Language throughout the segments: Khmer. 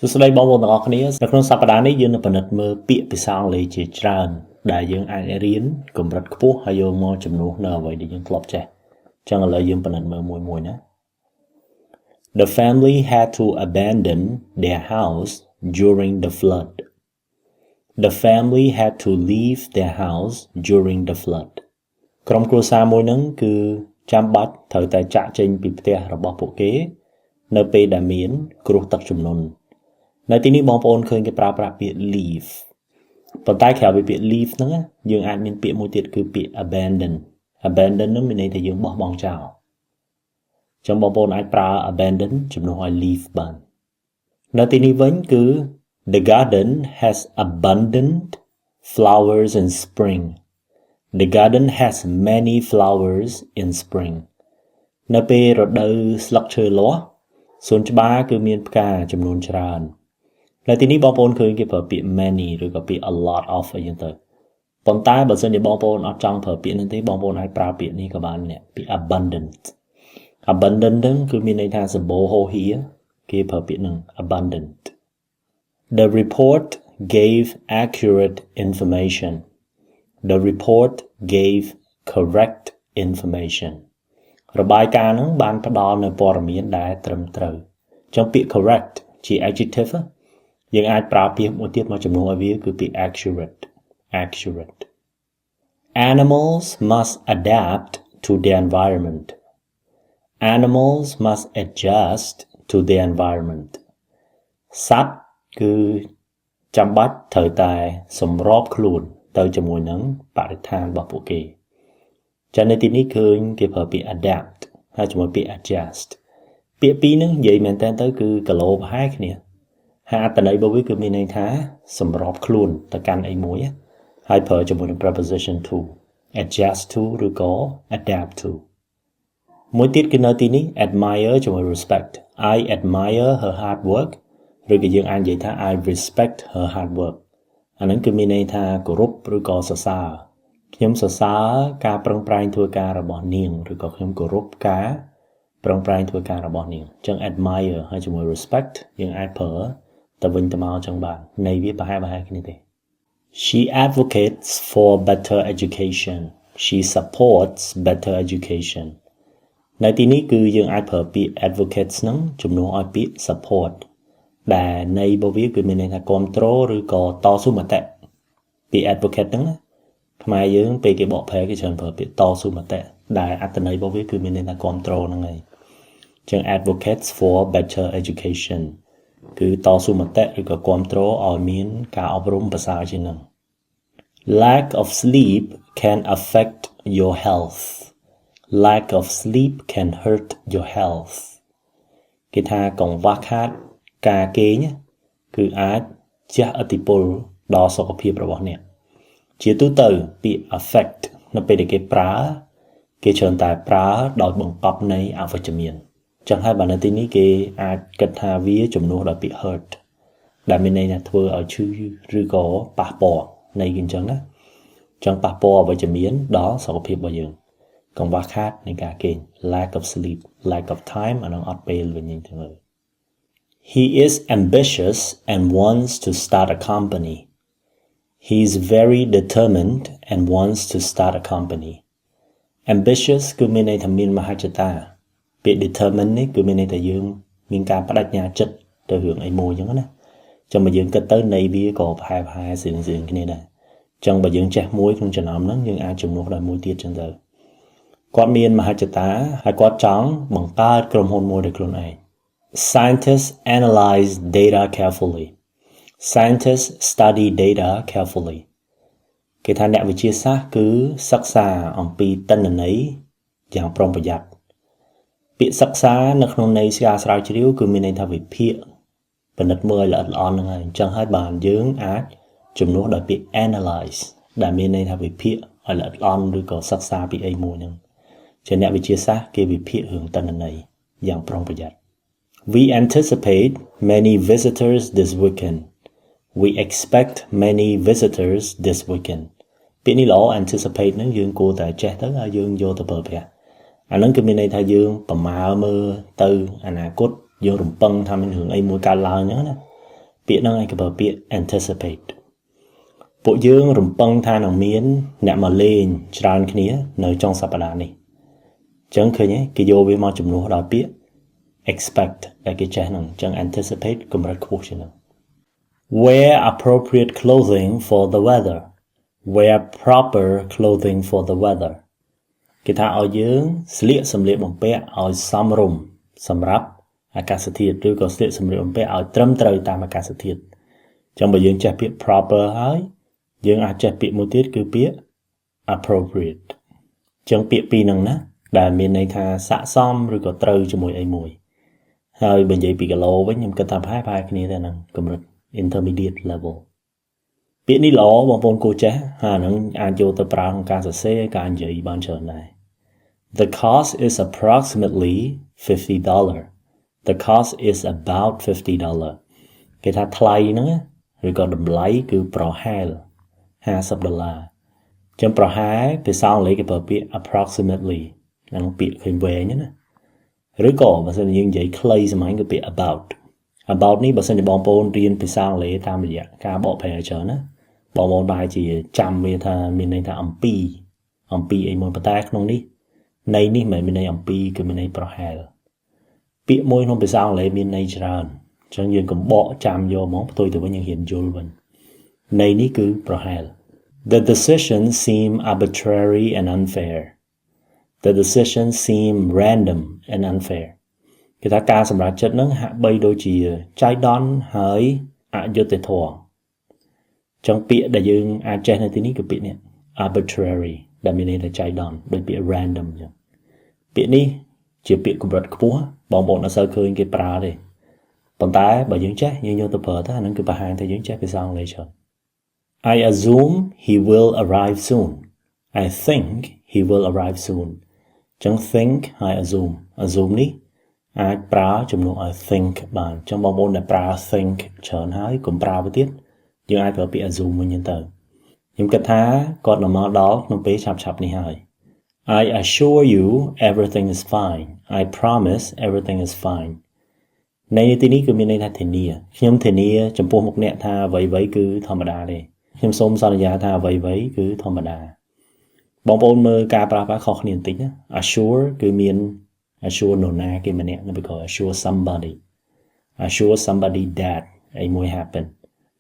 សួស្តីបងប្អូនទាំងអស់គ្នានៅក្នុងសប្តាហ៍នេះយើងនឹងពិនិត្យមើលពាក្យភាសាអង់គ្លេសជាច្រើនដែលយើងអាចរៀនកម្រិតខ្ពស់ហើយយកមកជំនួសនៅអ្វីដែលយើងធ្លាប់ចេះអញ្ចឹងឥឡូវយើងពិនិត្យមើលមួយណា The family had to abandon their house during the flood. The family had to leave their house during the flood. ក្រុមគ្រួសារមួយហ្នឹងគឺចាំបាច់ត្រូវតែចាកចេញពីផ្ទះរបស់ពួកគេនៅពេលដែលមានគ្រោះទឹកជំនន់នៅទីនេះបងប្អូនឃើញគេប្រើប្រាស់ពាក្យ leave ប៉ុន្តែក្រៅពីពាក្យ leave ហ្នឹងយើងអាចមានពាក្យមួយទៀតគឺពាក្យ abandon ហ្នឹងមានន័យថាយើងបោះបង់ចោលអញ្ចឹងបងប្អូនអាចប្រើ abandon ជំនួសឲ្យ leave បាននៅទីនេះវិញគឺ the garden has abundant flowers in spring. The garden has many flowers in spring. នៅពេលរដូវស្លឹកឈើលាស់សួនច្បារគឺមានផ្កាចំនួនច្រើននៅទីនេះបងប្អូនឃើញគេប្រើពាក្យ many ឬក៏ពាក្យ a lot of អីចឹងទៅប៉ុន្តែបើសិនជាបងប្អូនអត់ចង់ប្រើពាក្យនេះទេបងប្អូនអាចប្រើពាក្យនេះក៏បាននេះពាក្យ abundant ហ្នឹងគឺមានន័យថាសម្បូរហូរហៀរគេប្រើពាក្យហ្នឹង abundant. The report gave accurate information. The report gave correct information. របាយការណ៍ហ្នឹងបានផ្ដល់នូវព័ត៌មានដែលត្រឹមត្រូវអញ្ចឹងពាក្យ correct ជា adjective យើងអាចប្រើពាក្យមួយទៀតមកជំនួសឲ្យវាគឺពាក្យ accurate. Animals must adapt to their environment. Animals must adjust to their environment. សត្វគឺចាំបាច់ត្រូវតែសម្របខ្លួនទៅជាមួយនឹងបរិស្ថានរបស់ពួកគេចឹងនៅទីនេះឃើញគេប្រើពាក្យ adapt ហើយជាមួយពាក្យ adjust ពាក្យពីរហ្នឹងនិយាយមែនតើទៅគឺគីឡូប្រហែលគ្នាហើយអត្ថន័យរបស់វាគឺមានន័យថាសម្របខ្លួនទៅកាន់អីមួយហើយប្រើជាមួយនឹង preposition to adjust to ឬក៏ adapt to មួយទៀតគឺនៅទីនេះ admire ជាមួយ respect. I admire her hard work ឬក៏យើងអាចនិយាយថា I respect her hard work អាហ្នឹងគឺមានន័យថាគោរពឬក៏សរសើរខ្ញុំសរសើរការប្រឹងប្រែងធ្វើការរបស់នាងឬក៏ខ្ញុំគោរពការប្រឹងប្រែងធ្វើការរបស់នាងអញ្ចឹង admire ហើយជាមួយ respect យើងអាចប្រើទៅវិញទៅមកអញ្ចឹងបានន័យវាប្រហែលគ្នាទេ She advocates for better education. She supports better education. នៅទីនេះគឺយើងអាចប្រើពាក្យ advocates ហ្នឹងជំនួសឲ្យពាក្យ support ដែលន័យរបស់វាគឺមានន័យថាគ្រប់គ្រងឬក៏តស៊ូមតិពាក្យ advocate ហ្នឹងខ្មែរយើងពេលគេបកប្រែគេច្រើនប្រើពាក្យតស៊ូមតិដែលអត្ថន័យរបស់វាគឺមានន័យថាគ្រប់គ្រងហ្នឹងហើយអញ្ចឹង advocates for better education គឺតស៊ូមតិឬក៏គ្រប់គ្រងឲ្យមានការអប់រំប្រសើរជាងហ្នឹង Lack of sleep can affect your health. Lack of sleep can hurt your health. គេថាកង្វះខាតការគេងគឺអាចជះឥទ្ធិពលដល់សុខភាពរបស់អ្នកជាទូទៅពាក្យ affect នៅពេលដែលគេប្រើគេច្រើនតែប្រើដោយបង្កប់ន័យអវិជ្ជមានចឹងហើយបើនៅទីនេះគេអាចគិតថាវាជំនួសដោយពាក្យ hurt ដែលមានន័យថាធ្វើឲ្យឈឺឬក៏ប៉ះពាល់ន័យគេអញ្ចឹងណាចឹងប៉ះពាល់អវិជ្ជមានដល់សុខភាពរបស់យើងកង្វះខាតនៃការគេង lack of sleep lack of time អានឹងអត់ពេលវិញចឹងទៅ He is ambitious and wants to start a company. He is very determined and wants to start a company. Ambitious គឺមានន័យថាមានមហិច្ឆតាពាក្យ determined នេះគឺមានន័យថាយើងមានការបដិញ្ញាចិត្តទៅរឿងអីមួយចឹងណាចឹងបើយើងគិតទៅន័យវាក៏ប្រហែលស្រៀងគ្នាដែរចឹងបើយើងចេះមួយក្នុងចំណោមហ្នឹងយើងអាចជំនួសដោយមួយទៀតចឹងទៅគាត់មានមហិច្ឆតាហើយគាត់ចង់បង្កើតក្រុមហ៊ុនមួយដោយខ្លួនឯងScientists analyze data carefully. Scientists study data carefully. គេថាអ្នកវិទ្យាសាស្ត្រគឺសិក្សាអំពីទិន្នន័យយ៉ាងប្រុងប្រយ័ត្នពាក្យសិក្សានៅក្នុងន័យការស្រាវជ្រាវគឺមានន័យថាវិភាគពិនិត្យមើលឲ្យល្អិតល្អន់ហ្នឹងហើយអញ្ចឹងហើយបានយើងអាចជំនួសដោយពាក្យ analyze ដែលមានន័យថាវិភាគឲ្យល្អិតល្អន់ឬក៏សិក្សាពីអីមួយហ្នឹងជាអ្នកវិទ្យាសាស្ត្រគេវិភាគរឿងទិន្នន័យយ៉ាងប្រុងប្រយ័ត្នWe anticipate many visitors this weekend. We expect many visitors this weekend. ពាក្យនេះល្អ anticipate ហ្នឹងយើងគួរតែចេះទៅហើយយើងយកទៅប្រើប្រាស់អាហ្នឹងគឺមានន័យថាយើងប្រមាលមើលទៅអនាគតយើងរំពឹងថាមានរឿងអីមួយកើតឡើងអញ្ចឹងណា ពាក្យហ្នឹងឯងគេប្រើពាក្យ anticipate ពួកយើងរំពឹងថានឹងមានអ្នកមកលេងច្រើនគ្នានៅចុងសប្តាហ៍នេះអញ្ចឹងឃើញទេគេយកវាមកជំនួសដោយពាក្យ expect ដែលគេចេះហ្នឹងអញ្ចឹង anticipate កម្រិតខ្ពស់ជាងហ្នឹង Wear appropriate clothing for the weather Wear proper clothing for the weather គេថាឲ្យយើងស្លៀកសម្លៀកបំពាក់ឲ្យសមរម្យសម្រាប់អាកាសធាតុឬក៏ស្លៀកសម្លៀកបំពាក់ឲ្យត្រឹមត្រូវតាមអាកាសធាតុអញ្ចឹងបើយើងចេះពាក្យ proper ហើយយើងអាចចេះពាក្យមួយទៀតគឺពាក្យ appropriate អញ្ចឹងពាក្យពីរហ្នឹងណាដែលមានន័យថាស័ក្តិសមឬក៏ត្រូវជាមួយអីមួយហើយបើនិយាយពីគីឡូវិញខ្ញុំគិតថាប្រហែលគ្នាតែហ្នឹងកម្រិត intermediate level ពាក្យនេះល្អបងប្អូនគួរចេះហើយហ្នឹងអាចយកទៅប្រើក្នុងការសរសេរការនិយាយបានច្រើនដែរ The cost is approximately $50 The cost is about $50 គេថាថ្លៃហ្នឹងឬក៏តម្លៃគឺប្រហែល$50អញ្ចឹងប្រហែលភាសាអង់គ្លេសគេប្រើពាក្យ approximately ហ្នឹងពាក្យឃើញវែងណាឬក៏បើសិនយើងនិយាយខ្លីសម្រាប់គឺពាក្យ about នេះបើសិនជាបងប្អូនរៀនភាសាអង់គ្លេសតាមរយៈការបកប្រែច្រើនណាបងប្អូនបែរជាចាំវាថាមានន័យថាអំពីអីមួយប៉ុន្តែក្នុងនេះន័យនេះមិនមែនមានន័យអំពីគឺមានន័យប្រហែលពាក្យមួយក្នុងភាសាអង់គ្លេសមានន័យច្រើនអញ្ចឹងយើងកុំបកចាំយកហ្មងផ្ទុយទៅវិញយើងរៀនយល់វិញន័យនេះគឺប្រហែល The decision seemed arbitrary and unfair The decision seemed random and unfair គេថាការសម្រេចចិត្តហ្នឹងហាក់បីដូចជាចៃដន្យហើយអយុត្តិធម៌ចឹងពាក្យដែលយើងអាចចេះនៅទីនេះគឺពាក្យនេះ arbitrary ដែលមានន័យថាចៃដន្យដូចពាក្យ random ចឹងពាក្យនេះជាពាក្យកម្រិតខ្ពស់បងប្អូនអត់សូវឃើញគេប្រើទេប៉ុន្តែបើយើងចេះយើងយកទៅប្រើទៅអាហ្នឹងគឺបង្ហាញថាយើងចេះភាសាអង់គ្លេសច្រើន I assume he will arrive soon I think he will arrive soon ចឹង think ហើយ assume នេះអាចប្រើជំនួសឲ្យ think បានចឹងបងប្អូនដែលប្រើ think ច្រើនហើយកុំប្រើទៅទៀតយើងអាចប្រើពាក្យ assume វិញទៅខ្ញុំគិតថាគាត់នឹងមកដល់ក្នុងពេលឆាប់ៗនេះហើយ I assure you everything is fine I promise everything is fine ในទីនេះគឺមានន័យថាធានាខ្ញុំធានាចំពោះមុខអ្នកថាអ្វីៗគឺធម្មតាទេខ្ញុំសូមសន្យាថាអ្វីៗគឺធម្មតាបងប្អូនមើលការប្រើប្រាស់ខុសគ្នាបន្តិចណា assure គឺមាន assure នរណាគេម្នាក់គេហៅ assure somebody that អីមួយ happen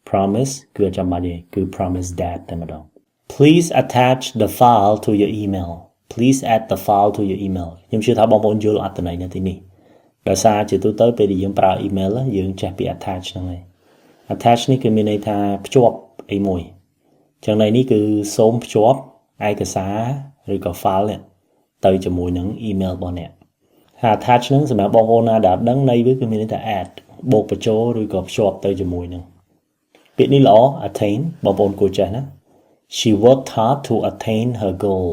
promise គឺចាំបាច់ទេគឺ promise that តែម្ដង Please attach the file to your email Please add the file to your email ខ្ញុំជឿថាបងប្អូនយល់អត្ថន័យនៅទីនេះដោយសារជាទូទៅពេលដែលយើងប្រើ email យើងចេះពី attach ហ្នឹងហើយ attach នេះគឺមានន័យថាភ្ជាប់អីមួយចឹងន័យនេះគឺសូមភ្ជាប់ឯកសារឬក៏ file នេះទៅជាមួយនឹង email របស់អ្នកហើយ attach ហ្នឹងសម្រាប់បងប្អូនណាដែលដឹងន័យវាគឺមានន័យថា add បូកបញ្ចូលឬក៏ភ្ជាប់ទៅជាមួយនឹងពាក្យនេះល្អ attain បងប្អូនគួរចេះណា She worked hard to attain her goal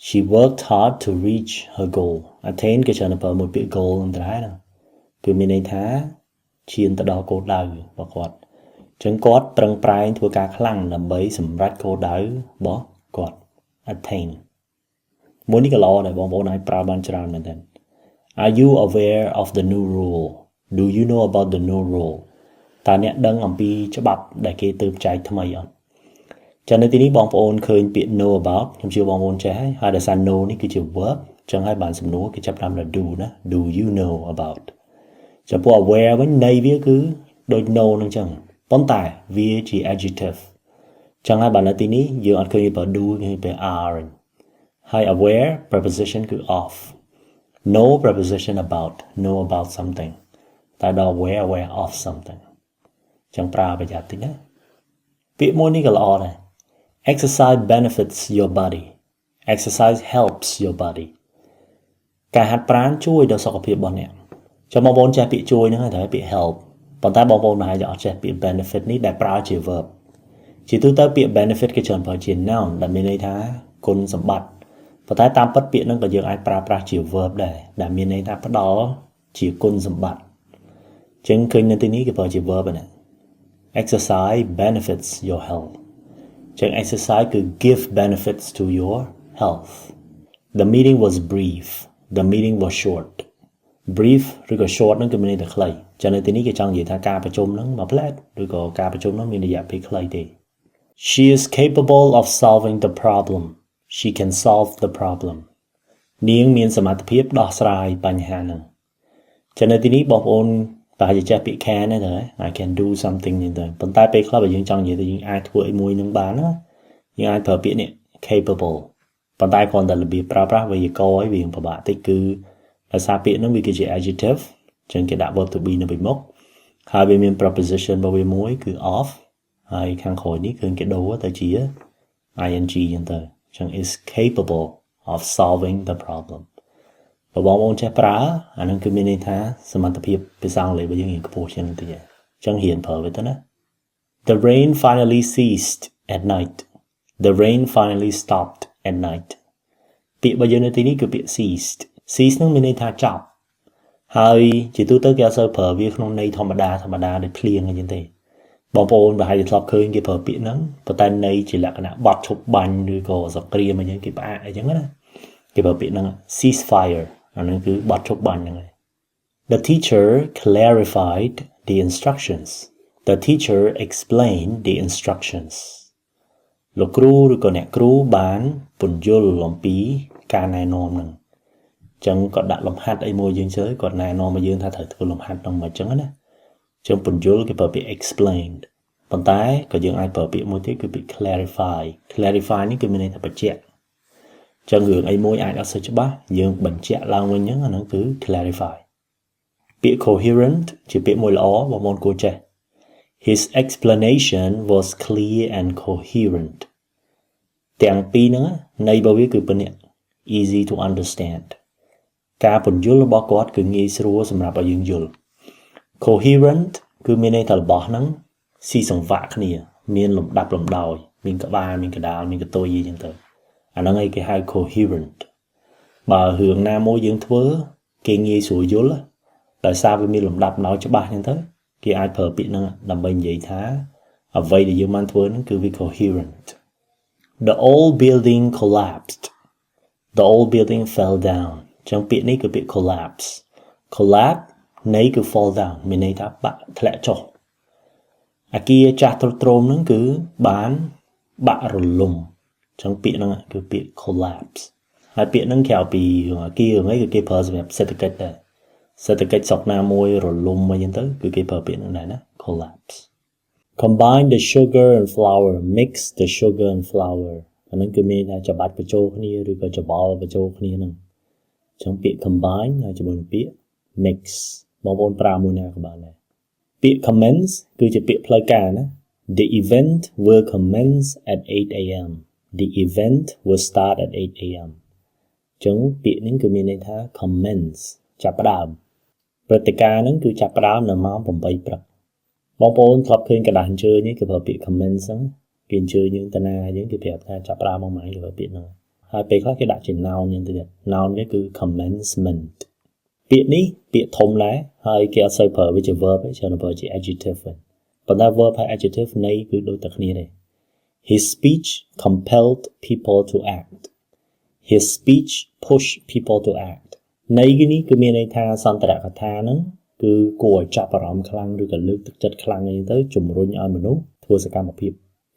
She worked hard to reach her goal attain គេច្រើនប្រើមួយពាក្យ goal ហ្នឹងដែរណាគឺមានន័យថាឈានទៅដល់គោលដៅរបស់គាត់អញ្ចឹងគាត់ប្រឹងប្រែងធ្វើការខ្លាំងដើម្បីសម្រេចគោលដៅរបស់គាត់ attain មួយនេះក៏ល្អដែរបងប្អូនអាចប្រើបានច្រើនមែនទែន Are you aware of the new rule Do you know about the new rule តើអ្នកដឹងអំពីច្បាប់ដែលគេទើបចែកថ្មីអត់ចឹងនៅទីនេះបងប្អូនឃើញពាក្យ know about ខ្ញុំជឿបងប្អូនចេះហើយដោយសារ know នេះគឺជា verb ចឹងហើយបានសំណួរគេចាប់តាមដល់ do ណា Do you know about ចំពោះ aware វិញន័យវាគឺដូច know នឹងចឹងប៉ុន្តែវាជា adjective ចឹងហើយបាននៅទីនេះយើងអត់ឃើញប្រើ do គេប្រើ are ហើយ aware preposition គឺ of know preposition know about something តែដល់ aware of something ចឹងប្រើប្រយ័ត្នតិចណាពាក្យមួយនេះក៏ល្អដែរ Exercise benefits your body Exercise helps your body ការហាត់ប្រាណជួយដល់សុខភាពរបស់អ្នកចាំបងប្អូនចេះពាក្យជួយហ្នឹងហើយតែពាក្យ help ប៉ុន្តែបងប្អូនមិនអាចអត់ចេះពាក្យ benefit នេះដែលប្រើជា verb ជាទូទៅពាក្យ benefit គេច្រើនប្រើជា noun ដែលមានន័យថាគុណសម្បត្តិប៉ុន្តែតាមពិតពាក្យហ្នឹងក៏យើងអាចប្រើប្រាស់ជា verb ដែរដែលមានន័យថាផ្ដល់ជាគុណសម្បត្តិចឹងឃើញនៅទីនេះគេប្រើជា verb ណាExercise benefits your health ចឹង exercise គឺ give benefits to your health The meeting was brief The meeting was short brief ឬក៏ short ហ្នឹងគឺមានន័យថាខ្លីចឹងនៅទីនេះគេចង់និយាយថាការប្រជុំហ្នឹងមួយផ្លែតឬក៏ការប្រជុំហ្នឹងមានរយៈពេលខ្លីទេ She is capable of solving the problem she can solve the problem នាងមានសមត្ថភាពដោះស្រាយបញ្ហាហ្នឹងចឹងនៅទីនេះបងប្អូនប្រហែលជាចេះពាក្យ can ហ្នឹងទៅ I can do something ហ្នឹងទៅប៉ុន្តែពេលខ្លះបើយើងចង់និយាយថាយើងអាចធ្វើអីមួយនឹងបានណាយើងអាចប្រើពាក្យនេះ capable ប៉ុន្តែគ្រាន់តែរបៀបប្រើប្រាស់វេយ្យាករណ៍ឲ្យវាពិបាកតិចគឺដោយសារពាក្យហ្នឹងវាគឺជា adjective ចឹងគេដាក់ verb to be នៅពីមុខហើយវាមាន preposition របស់វាមួយគឺ of ហើយខាងក្រោយនេះគឺគេដូរទៅជា ing ចឹងទៅចឹង is capable of solving the problem បើបងប្អូនចេះប្រើអាហ្នឹងគឺមានន័យថាសមត្ថភាពភាសាអង់គ្លេសរបស់យើងរៀងខ្ពស់ជាងតិចចឹងរៀនប្រើវាទៅណា The rain finally ceased at night The rain finally stopped at night ពាក្យរបស់យើងនៅទីនេះគឺពាក្យ ceased cease នឹងមានន័យថាចប់ហើយជាទូទៅគេអត់សូវប្រើវាក្នុងន័យធម្មតាដូចភ្លៀងអីចឹងទេបងប្អូនប្រហែលជាធ្លាប់ឃើញគេប្រើពាក្យហ្នឹងប៉ុន្តែន័យជាលក្ខណៈបត់ឈប់បាញ់ឬក៏សង្គ្រាមអីចឹងគេផ្អាកអីចឹងណាគេប្រើពាក្យហ្នឹង cease fire អាហ្នឹងគឺបត់ឈប់បាញ់ហ្នឹងហើយ The teacher clarified the instructions The teacher explained the instructions លោកគ្រូឬក៏អ្នកគ្រូបានពន្យល់អំពីការណែនាំហ្នឹងចឹងគាត់ដាក់លំហាត់អីមួយយើងទៅគាត់ណែនាំមកយើងថាត្រូវធ្វើលំហាត់ហ្នឹងមកចឹងណាចឹងពន្យល់គេប្រើពាក្យ explained ប៉ុន្តែក៏យើងអាចប្រើពាក្យមួយទៀតគឺពាក្យ clarify នេះគឺមានន័យថាបញ្ជាក់ចឹងរឿងអីមួយអាចអត់សូវច្បាស់យើងបញ្ជាក់ឡើងវិញហ្នឹងអាហ្នឹងគឺ clarify ពាក្យ coherent ជាពាក្យមួយល្អបងប្អូនគួរចេះ His explanation was clear and coherent ទាំងពីរហ្នឹងន័យរបស់វាគឺប៉ុណ្ណេះ easy to understand ការពន្យល់របស់គាត់គឺងាយស្រួលសម្រាប់ឲ្យយើងយល់ coherent គឺមានន័យថារបស់ហ្នឹងស៊ីសង្វាក់គ្នាមានលំដាប់លំដោយមានក្បាលមានកណ្ដាលមានកតុយអីចឹងទៅអាហ្នឹងឯងគេហៅ coherent បើរឿងណាមួយយើងធ្វើគេងាយស្រួលយល់ដោយសារវាមានលំដាប់លំដោយច្បាស់ចឹងទៅគេអាចប្រើពាក្យហ្នឹងដើម្បីនិយាយថាអ្វីដែលយើងបានធ្វើហ្នឹងគឺវា coherent The old building collapsed The old building fell down ចឹងពាក្យនេះគឺពាក្យ collapse ន័យគឺ fall down មានន័យថាបាក់ធ្លាក់ចុះអគារចាស់ទ្រុឌទ្រោមហ្នឹងគឺបានបាក់រលំចឹងពាក្យហ្នឹងគឺពាក្យ collapse ហើយពាក្យហ្នឹងក្រៅពីអគារហ្នឹងគឺគេប្រើសម្រាប់សេដ្ឋកិច្ចដែរសេដ្ឋកិច្ចស្រុកណាមួយរលំអីចឹងទៅគឺគេប្រើពាក្យហ្នឹងដែរណា collapse Combine the sugar and flour mix the sugar and flour អាហ្នឹងគឺមានថាច្របាច់បញ្ចូលគ្នាឬក៏ច្របល់បញ្ចូលគ្នាហ្នឹងចឹងពាក្យ combine ហើយជាមួយនឹងពាក្យ mix បងប្អូនប្រើមួយណាក៏បានដែរពាក្យ commence គឺជាពាក្យផ្លូវការណា The event will commence at 8 a.m. The event will start at 8 a.m. ចឹងពាក្យនេះគឺមានន័យថា commence ចាប់ផ្ដើមព្រឹត្តិការណ៍ហ្នឹងគឺចាប់ផ្ដើមនៅម៉ោង8ព្រឹកបងប្អូនធ្លាប់ឃើញกระดาษអញ្ជើញនេះគេប្រើពាក្យ commence ហ្នឹងគេអញ្ជើញយើងទៅណាយើងគេប្រាប់ថាចាប់ផ្ដើមមកម៉ោងគេប្រើពាក្យហ្នឹងហើយពេលខ្លះគេដាក់ជា noun យ៉ាងទៅទៀត noun វាគឺ commencement ពាក្យនេះពាក្យធំដែរហើយគេអត់សូវប្រើវាជា verb ទេច្រើនប្រើជា adjective វិញប៉ុន្តែ verb ហើយ adjective ន័យគឺដូចតែគ្នាទេ His speech compelled people to act His speech pushed people to act ន័យនេះគឺមានន័យថាសន្ទរកថាហ្នឹងគឺគួរឲ្យចាប់អារម្មណ៍ខ្លាំងឬក៏លើកទឹកចិត្តខ្លាំងអីទៅជំរុញឲ្យមនុស្សធ្វើសកម្មភាព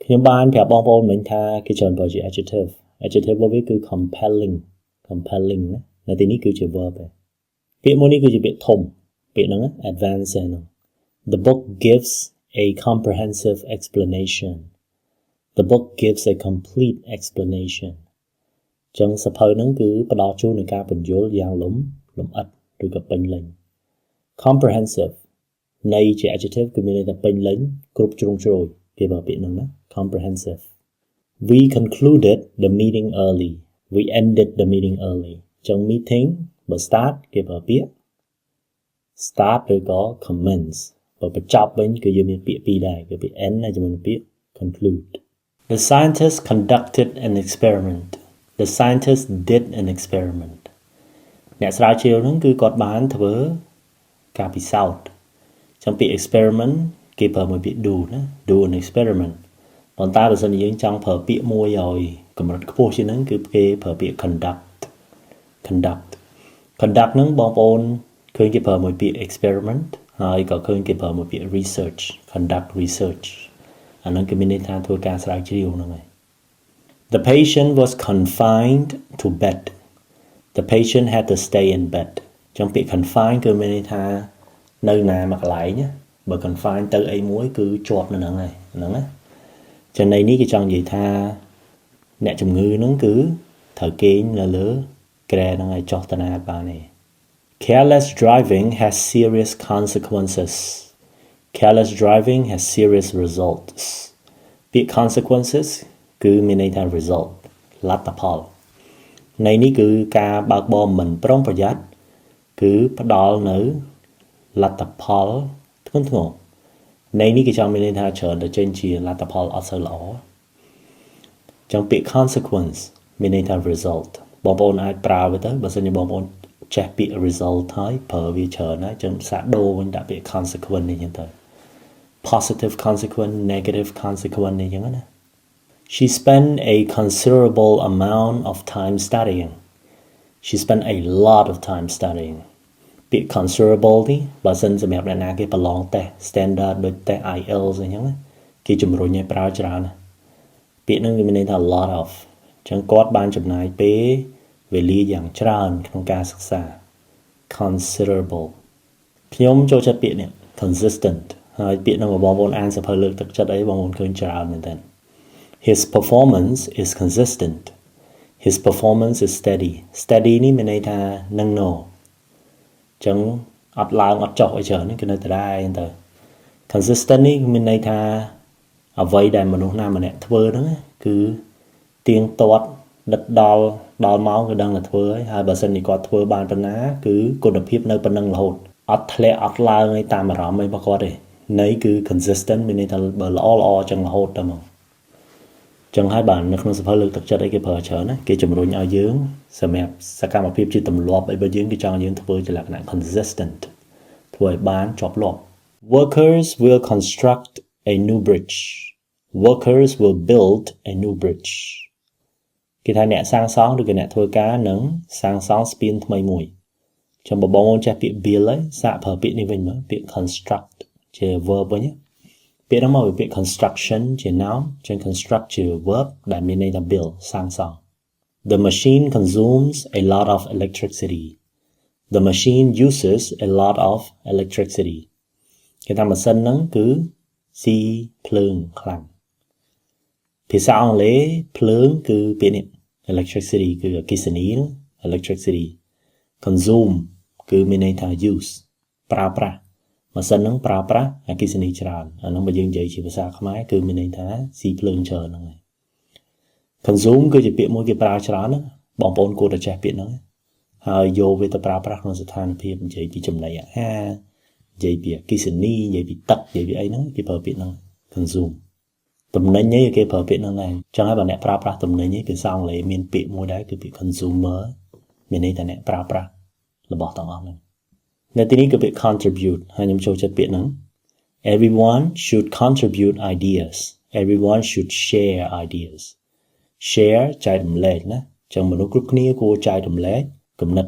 ខ្ញុំបានប្រាប់បងប្អូនមិញថាគេច្រើនប្រើជា adjective របស់វាគឺ compelling ណានៅទីនេះគឺជា verb ទេពាក្យមួយនេះគឺជាពាក្យធំពាក្យហ្នឹង advance ហ្នឹង The book gives a comprehensive explanation The book gives a complete explanation ចឹងសភៅហ្នឹងគឺផ្ដល់ជូននូវការពន្យល់យ៉ាងលម្អិតឬក៏ពេញលេញ comprehensive ន័យជា adjective គឺមានន័យថាពេញលេញគ្រប់ជ្រុងជ្រោយគេប្រើពាក្យហ្នឹងណា comprehensive We concluded the meeting early We ended the meeting early ចឹង meeting បើ start គេប្រើពាក្យ start ឬក៏ commence បើបញ្ចប់វិញគឺយើងមានពាក្យពីរដែរគឺពាក្យ end ហើយជាមួយនឹងពាក្យ conclude The scientists conducted an experiment The scientists did an experiment អ្នកស្រាវជ្រាវហ្នឹងគឺគាត់បានធ្វើការពិសោធន៍ចឹងពាក្យ experiment គេប្រើមួយពាក្យ do ណា do an experiment ប៉ុន្តែបើសិនជាយើងចង់ប្រើពាក្យមួយឲ្យកម្រិតខ្ពស់ជាងហ្នឹងគឺគេប្រើពាក្យ conduct ហ្នឹងបងប្អូន ឃើញគេប្រើមួយពាក្យ experiment ហើយក៏ឃើញគេប្រើមួយពាក្យ research conduct research អាហ្នឹងគឺមានន័យថាធ្វើការស្រាវជ្រាវហ្នឹងហើយ The patient was confined to bed The patient had to stay in bed ចឹងពាក្យ confine គឺមានន័យថានៅណាមួយកន្លែងណាបើ confine ទៅអីមួយគឺជាប់នៅហ្នឹងហើយហ្នឹងណាចឹងន័យនេះគេចង់និយាយថាអ្នកជំងឺហ្នឹងគឺត្រូវគេងនៅលើក្រែហ្នឹងហើយចុះតាណាបានទេ Careless driving has serious consequences Careless driving has serious results ពាក្យ consequences គឺមានន័យថា result លទ្ធផលន័យនេះគឺការបើកបរមិនប្រុងប្រយ័ត្នគឺផ្ដល់នៅលទ្ធផលធ្ងន់ធ្ងរន័យនេះគេចង់មានន័យថាច្រើនទៅចេញជាលទ្ធផលអត់សូវល្អចឹងពាក្យ consequence មានន័យថា result បងប្អូនអាចប្រើវាទៅបើសិនជាបងប្អូនចេះពាក្យ result ហើយប្រើវាច្រើនហើយចឹងសាកដូរវិញដាក់ពាក្យ consequence នេះចឹងទៅ positive consequence negative consequence នេះចឹងណា She spent a considerable amount of time studying She spent a lot of time studying ពាក្យ considerable នេះបើសិនសម្រាប់អ្នកណាគេប្រឡងតេស្ត standard ដូចតេស្ត IELTS អញ្ចឹងគេជំរុញឲ្យប្រើច្រើនណាពាក្យហ្នឹងគឺមានន័យថា a lot of អញ្ចឹងគាត់បានចំណាយពេលវេលាយ៉ាងច្រើនក្នុងការសិក្សា considerable ខ្ញុំចូលចិត្តពាក្យនេះ consistent ហើយពាក្យហ្នឹងបងប្អូនអានសៀវភៅលើកទឹកចិត្តអីបងប្អូនឃើញច្រើនមែនតើ His performance is consistent His performance is steady នេះមានន័យថានឹងណអញ្ចឹងអត់ឡើងអត់ចុះអីច្រើនគឺនៅតែដែរហ្នឹងទៅ consistent នេះមានន័យថាអ្វីដែលមនុស្សណាម្នាក់ធ្វើហ្នឹងគឺទៀងទាត់ដិតដល់ម៉ោងគឺដឹងតែធ្វើហើយបើសិនជាគាត់ធ្វើបានប៉ុណ្ណាគឺគុណភាពនៅប៉ុណ្ណឹងរហូតអត់ធ្លាក់អត់ឡើងឯតាមអារម្មណ៍អីរបស់គាត់ទេន័យគឺ consistent មានន័យថាបើល្អចឹងរហូតតែមកចឹងហើយបាននៅក្នុងសៀវភៅលើកទឹកចិត្តអីគេប្រើច្រើនណាគេជំរុញឲ្យយើងសម្រាប់សកម្មភាពជាទម្លាប់អីបើយើងគេចង់យើងធ្វើជាលក្ខណៈ consistent ធ្វើឲ្យបានជាប់លាប់ Workers will construct a new bridge Workers will build a new bridge គេថាអ្នកសាងសង់ឬក៏អ្នកធ្វើការនឹងសាងសង់ស្ពានថ្មីមួយចាំបងប្អូនចេះពាក្យ build ហើយសាកប្រើពាក្យនេះវិញមើលពាក្យ construct ជា verb វិញពាក្យហ្នឹងមកពាក្យ construction ជា noun ចឹង construct ជា verb ដែលមានន័យថា build សាងសង់ The machine consumes a lot of electricity The machine uses a lot of electricity គេថាម៉ាស៊ីនហ្នឹងគឺស៊ីភ្លើងខ្លាំងភាសាអង់គ្លេសភ្លើងគឺពាក្យនេះ electricity គឺអគ្គិសនី electricity consume គឺមានន័យថា use ប្រើប្រាស់ម៉ាស៊ីនហ្នឹងប្រើប្រាស់អគ្គិសនីច្រើនអាហ្នឹងបើយើងនិយាយជាភាសាខ្មែរគឺមានន័យថាស៊ីភ្លើងច្រើនហ្នឹងហើយ consume គឺជាពាក្យមួយគេប្រើច្រើនណាបងប្អូនគួរតែចេះពាក្យហ្នឹងហើយយកវាទៅប្រើប្រាស់ក្នុងស្ថានភាពនិយាយពីចំណីអាហារនិយាយពីអគ្គិសនីនិយាយពីទឹកនិយាយពីអីហ្នឹងគេប្រើពាក្យហ្នឹង consume តំណែងនេះគេប្រើពាក្យហ្នឹងដែរចឹងហើយបើអ្នកប្រើប្រាស់តំណែងនេះភាសាអង់គ្លេសមានពាក្យមួយដែរគឺពាក្យ consumer មានន័យថាអ្នកប្រើប្រាស់របស់ទាំងអស់ហ្នឹងនៅទីនេះគឺពាក្យ contribute ហើយខ្ញុំចូលចិត្តពាក្យហ្នឹង Everyone should contribute ideas Everyone should share ideas share ចែករំលែកណាចឹងមនុស្សគ្រប់គ្នាគួរចែករំលែកគំនិត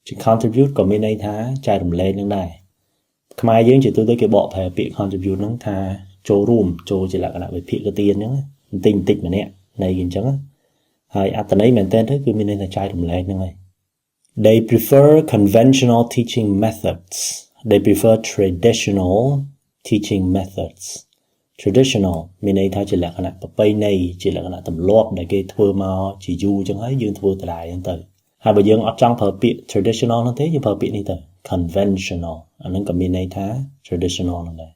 ជា contribute ក៏មានន័យថាចែករំលែកនឹងដែរខ្មែរយើងជាទូទៅគេបកប្រែពាក្យ contribute ហ្នឹងថាចូលរួមចូលជាលក្ខណៈវិភាគទានអញ្ចឹងបន្តិចម្នាក់ន័យអញ្ចឹងហើយអត្ថន័យមែនតើគឺមានន័យថាចែករំលែកហ្នឹងហើយ They prefer conventional teaching methods They prefer traditional teaching methods Traditional មានន័យថាជាលក្ខណៈប្រពៃណីជាលក្ខណៈទម្លាប់ដែលគេធ្វើមកជាយូរអញ្ចឹងហើយយើងធ្វើដដែលអញ្ចឹងទៅហើយបើយើងអត់ចង់ប្រើពាក្យ traditional ហ្នឹងទេយើងប្រើពាក្យនេះទៅ conventional អាហ្នឹងក៏មានន័យថា traditional ហ្នឹងដែរ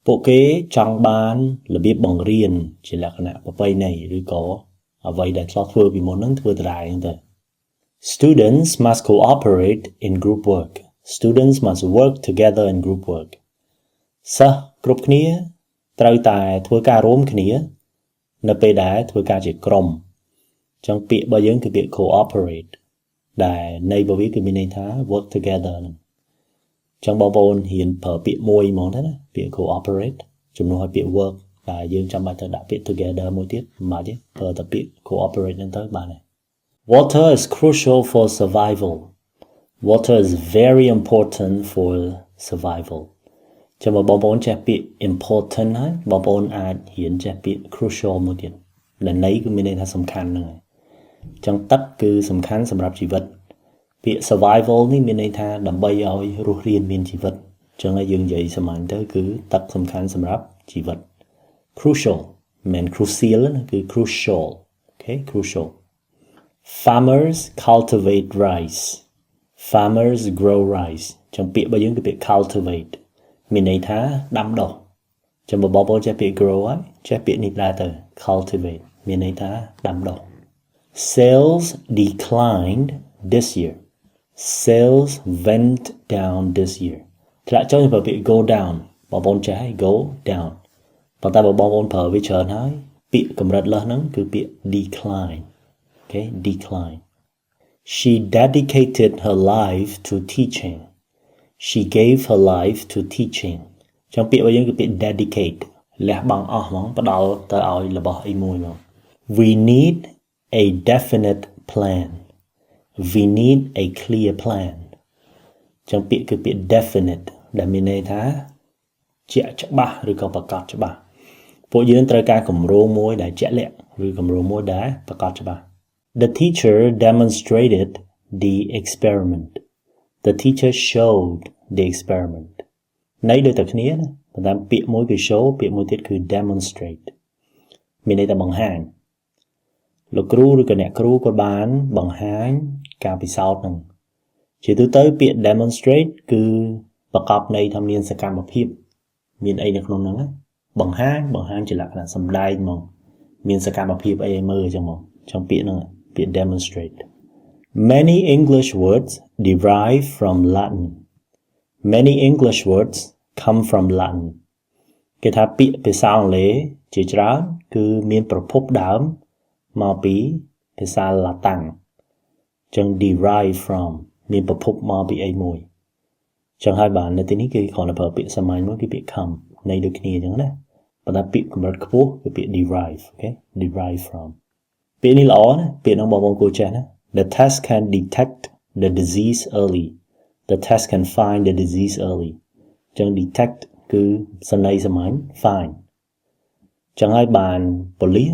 ពួកគេចង់បានរបៀបបង្រៀនជាលក្ខណៈប្រពៃណីឬក៏អ្វីដែលធ្លាប់ធ្វើពីមុនហ្នឹងធ្វើដដែលអញ្ចឹងទៅ Students must cooperate in group work Students must work together in group work សិស្សគ្រប់គ្នាត្រូវតែធ្វើការរួមគ្នានៅពេលដែលធ្វើការជាក្រុមអញ្ចឹងពាក្យរបស់យើងគឺពាក្យ cooperate ដែលន័យរបស់វាគឺមានន័យថា work together ហ្នឹងអញ្ចឹងបងប្អូនហ៊ានប្រើពាក្យមួយហ្មងទៅណាពាក្យ cooperate ជំនួសឲ្យពាក្យ work ដែលយើងចាំបាច់ទៅដាក់ពាក្យ together មួយទៀតមិនបាច់ទេប្រើតែពាក្យ cooperate ហ្នឹងទៅបានហើយ Water is crucial for survival Water is very important for survival ចាំបើបងប្អូនចេះពាក្យ important ហើយបងប្អូនអាចរៀនចេះពាក្យ crucial មួយទៀតដែលន័យគឺមានន័យថាសំខាន់ហ្នឹងហើយអញ្ចឹងទឹកគឺសំខាន់សម្រាប់ជីវិតពាក្យ survival នេះមានន័យថាដើម្បីឲ្យរស់រានមានជីវិតអញ្ចឹងហើយយើងនិយាយសាមញ្ញទៅគឺទឹកសំខាន់សម្រាប់ជីវិត crucial មិន crucial ណាគឺ crucial okay crucial Farmers cultivate rice Farmers grow rice អញ្ចឹងពាក្យរបស់យើងគឺពាក្យ cultivate មានន័យថាដាំដុះចាំបើបងប្អូនចេះពាក្យ grow ហើយចេះពាក្យនេះដែរទៅ cultivate មានន័យថាដាំដុះ Sales declined this year Sales went down this year ធ្លាក់ចុះប្រើពាក្យ go down បងប្អូនចេះហើយ go down ប៉ុន្តែបើបងប្អូនប្រើវាច្រើនហើយពាក្យកម្រិតលើសហ្នឹងគឺពាក្យ decline okay decline She dedicated her life to teaching She gave her life to teaching ចឹងពាក្យរបស់យើងគឺពាក្យ dedicate លះបង់អស់ហ្មងផ្ដល់ទៅឲ្យរបស់អីមួយមក We need a definite plan We need a clear plan ចឹងពាក្យគឺពាក្យ definite ដែលមានន័យថាជាក់ច្បាស់ឬក៏ប្រកបច្បាស់ពួកយើងត្រូវការគម្រោងមួយដែលជាក់លាក់ឬគម្រោងមួយដែលប្រកបច្បាស់ The teacher demonstrated the experiment The teacher showed the experiment ន័យដូចតែគ្នាណាប៉ុន្តែពាក្យមួយគឺ show ពាក្យមួយទៀតគឺ demonstrate មានន័យថាបង្ហាញលោកគ្រូឬក៏អ្នកគ្រូក៏បានបង្ហាញការពិសោធន៍ហ្នឹងជាទូទៅពាក្យ demonstrate គឺប្រកបន័យថាមានសកម្មភាពមានអីនៅក្នុងហ្នឹងណាបង្ហាញជាលក្ខណៈសម្ដែងហ្មងមានសកម្មភាពអីឲ្យមើលអញ្ចឹងហ្មងចង់ពាក្យហ្នឹងពាក្យ demonstrate Many English words derive from Latin Many English words come from Latin គេថាពាក្យភាសាអង់គ្លេសជាច្រើនគឺមានប្រភពដើមមកពីភាសាឡាតាំងចឹង derive from មានប្រភពមកពីអីមួយចឹងហើយបាននៅទីនេះគេគ្រាន់តែប្រើពាក្យសាមញ្ញមួយគឺពាក្យ come ន័យដូចគ្នាចឹងណាប៉ុន្តែពាក្យកម្រិតខ្ពស់គឺពាក្យ derive okay derive from ពាក្យនេះល្អណាពាក្យហ្នឹងបងប្អូនគួរចេះណា The test can detect the disease early The test can find the disease early ចឹង detect គឺសន័យសាមញ្ញ find ចឹងហើយបានប៉ូលី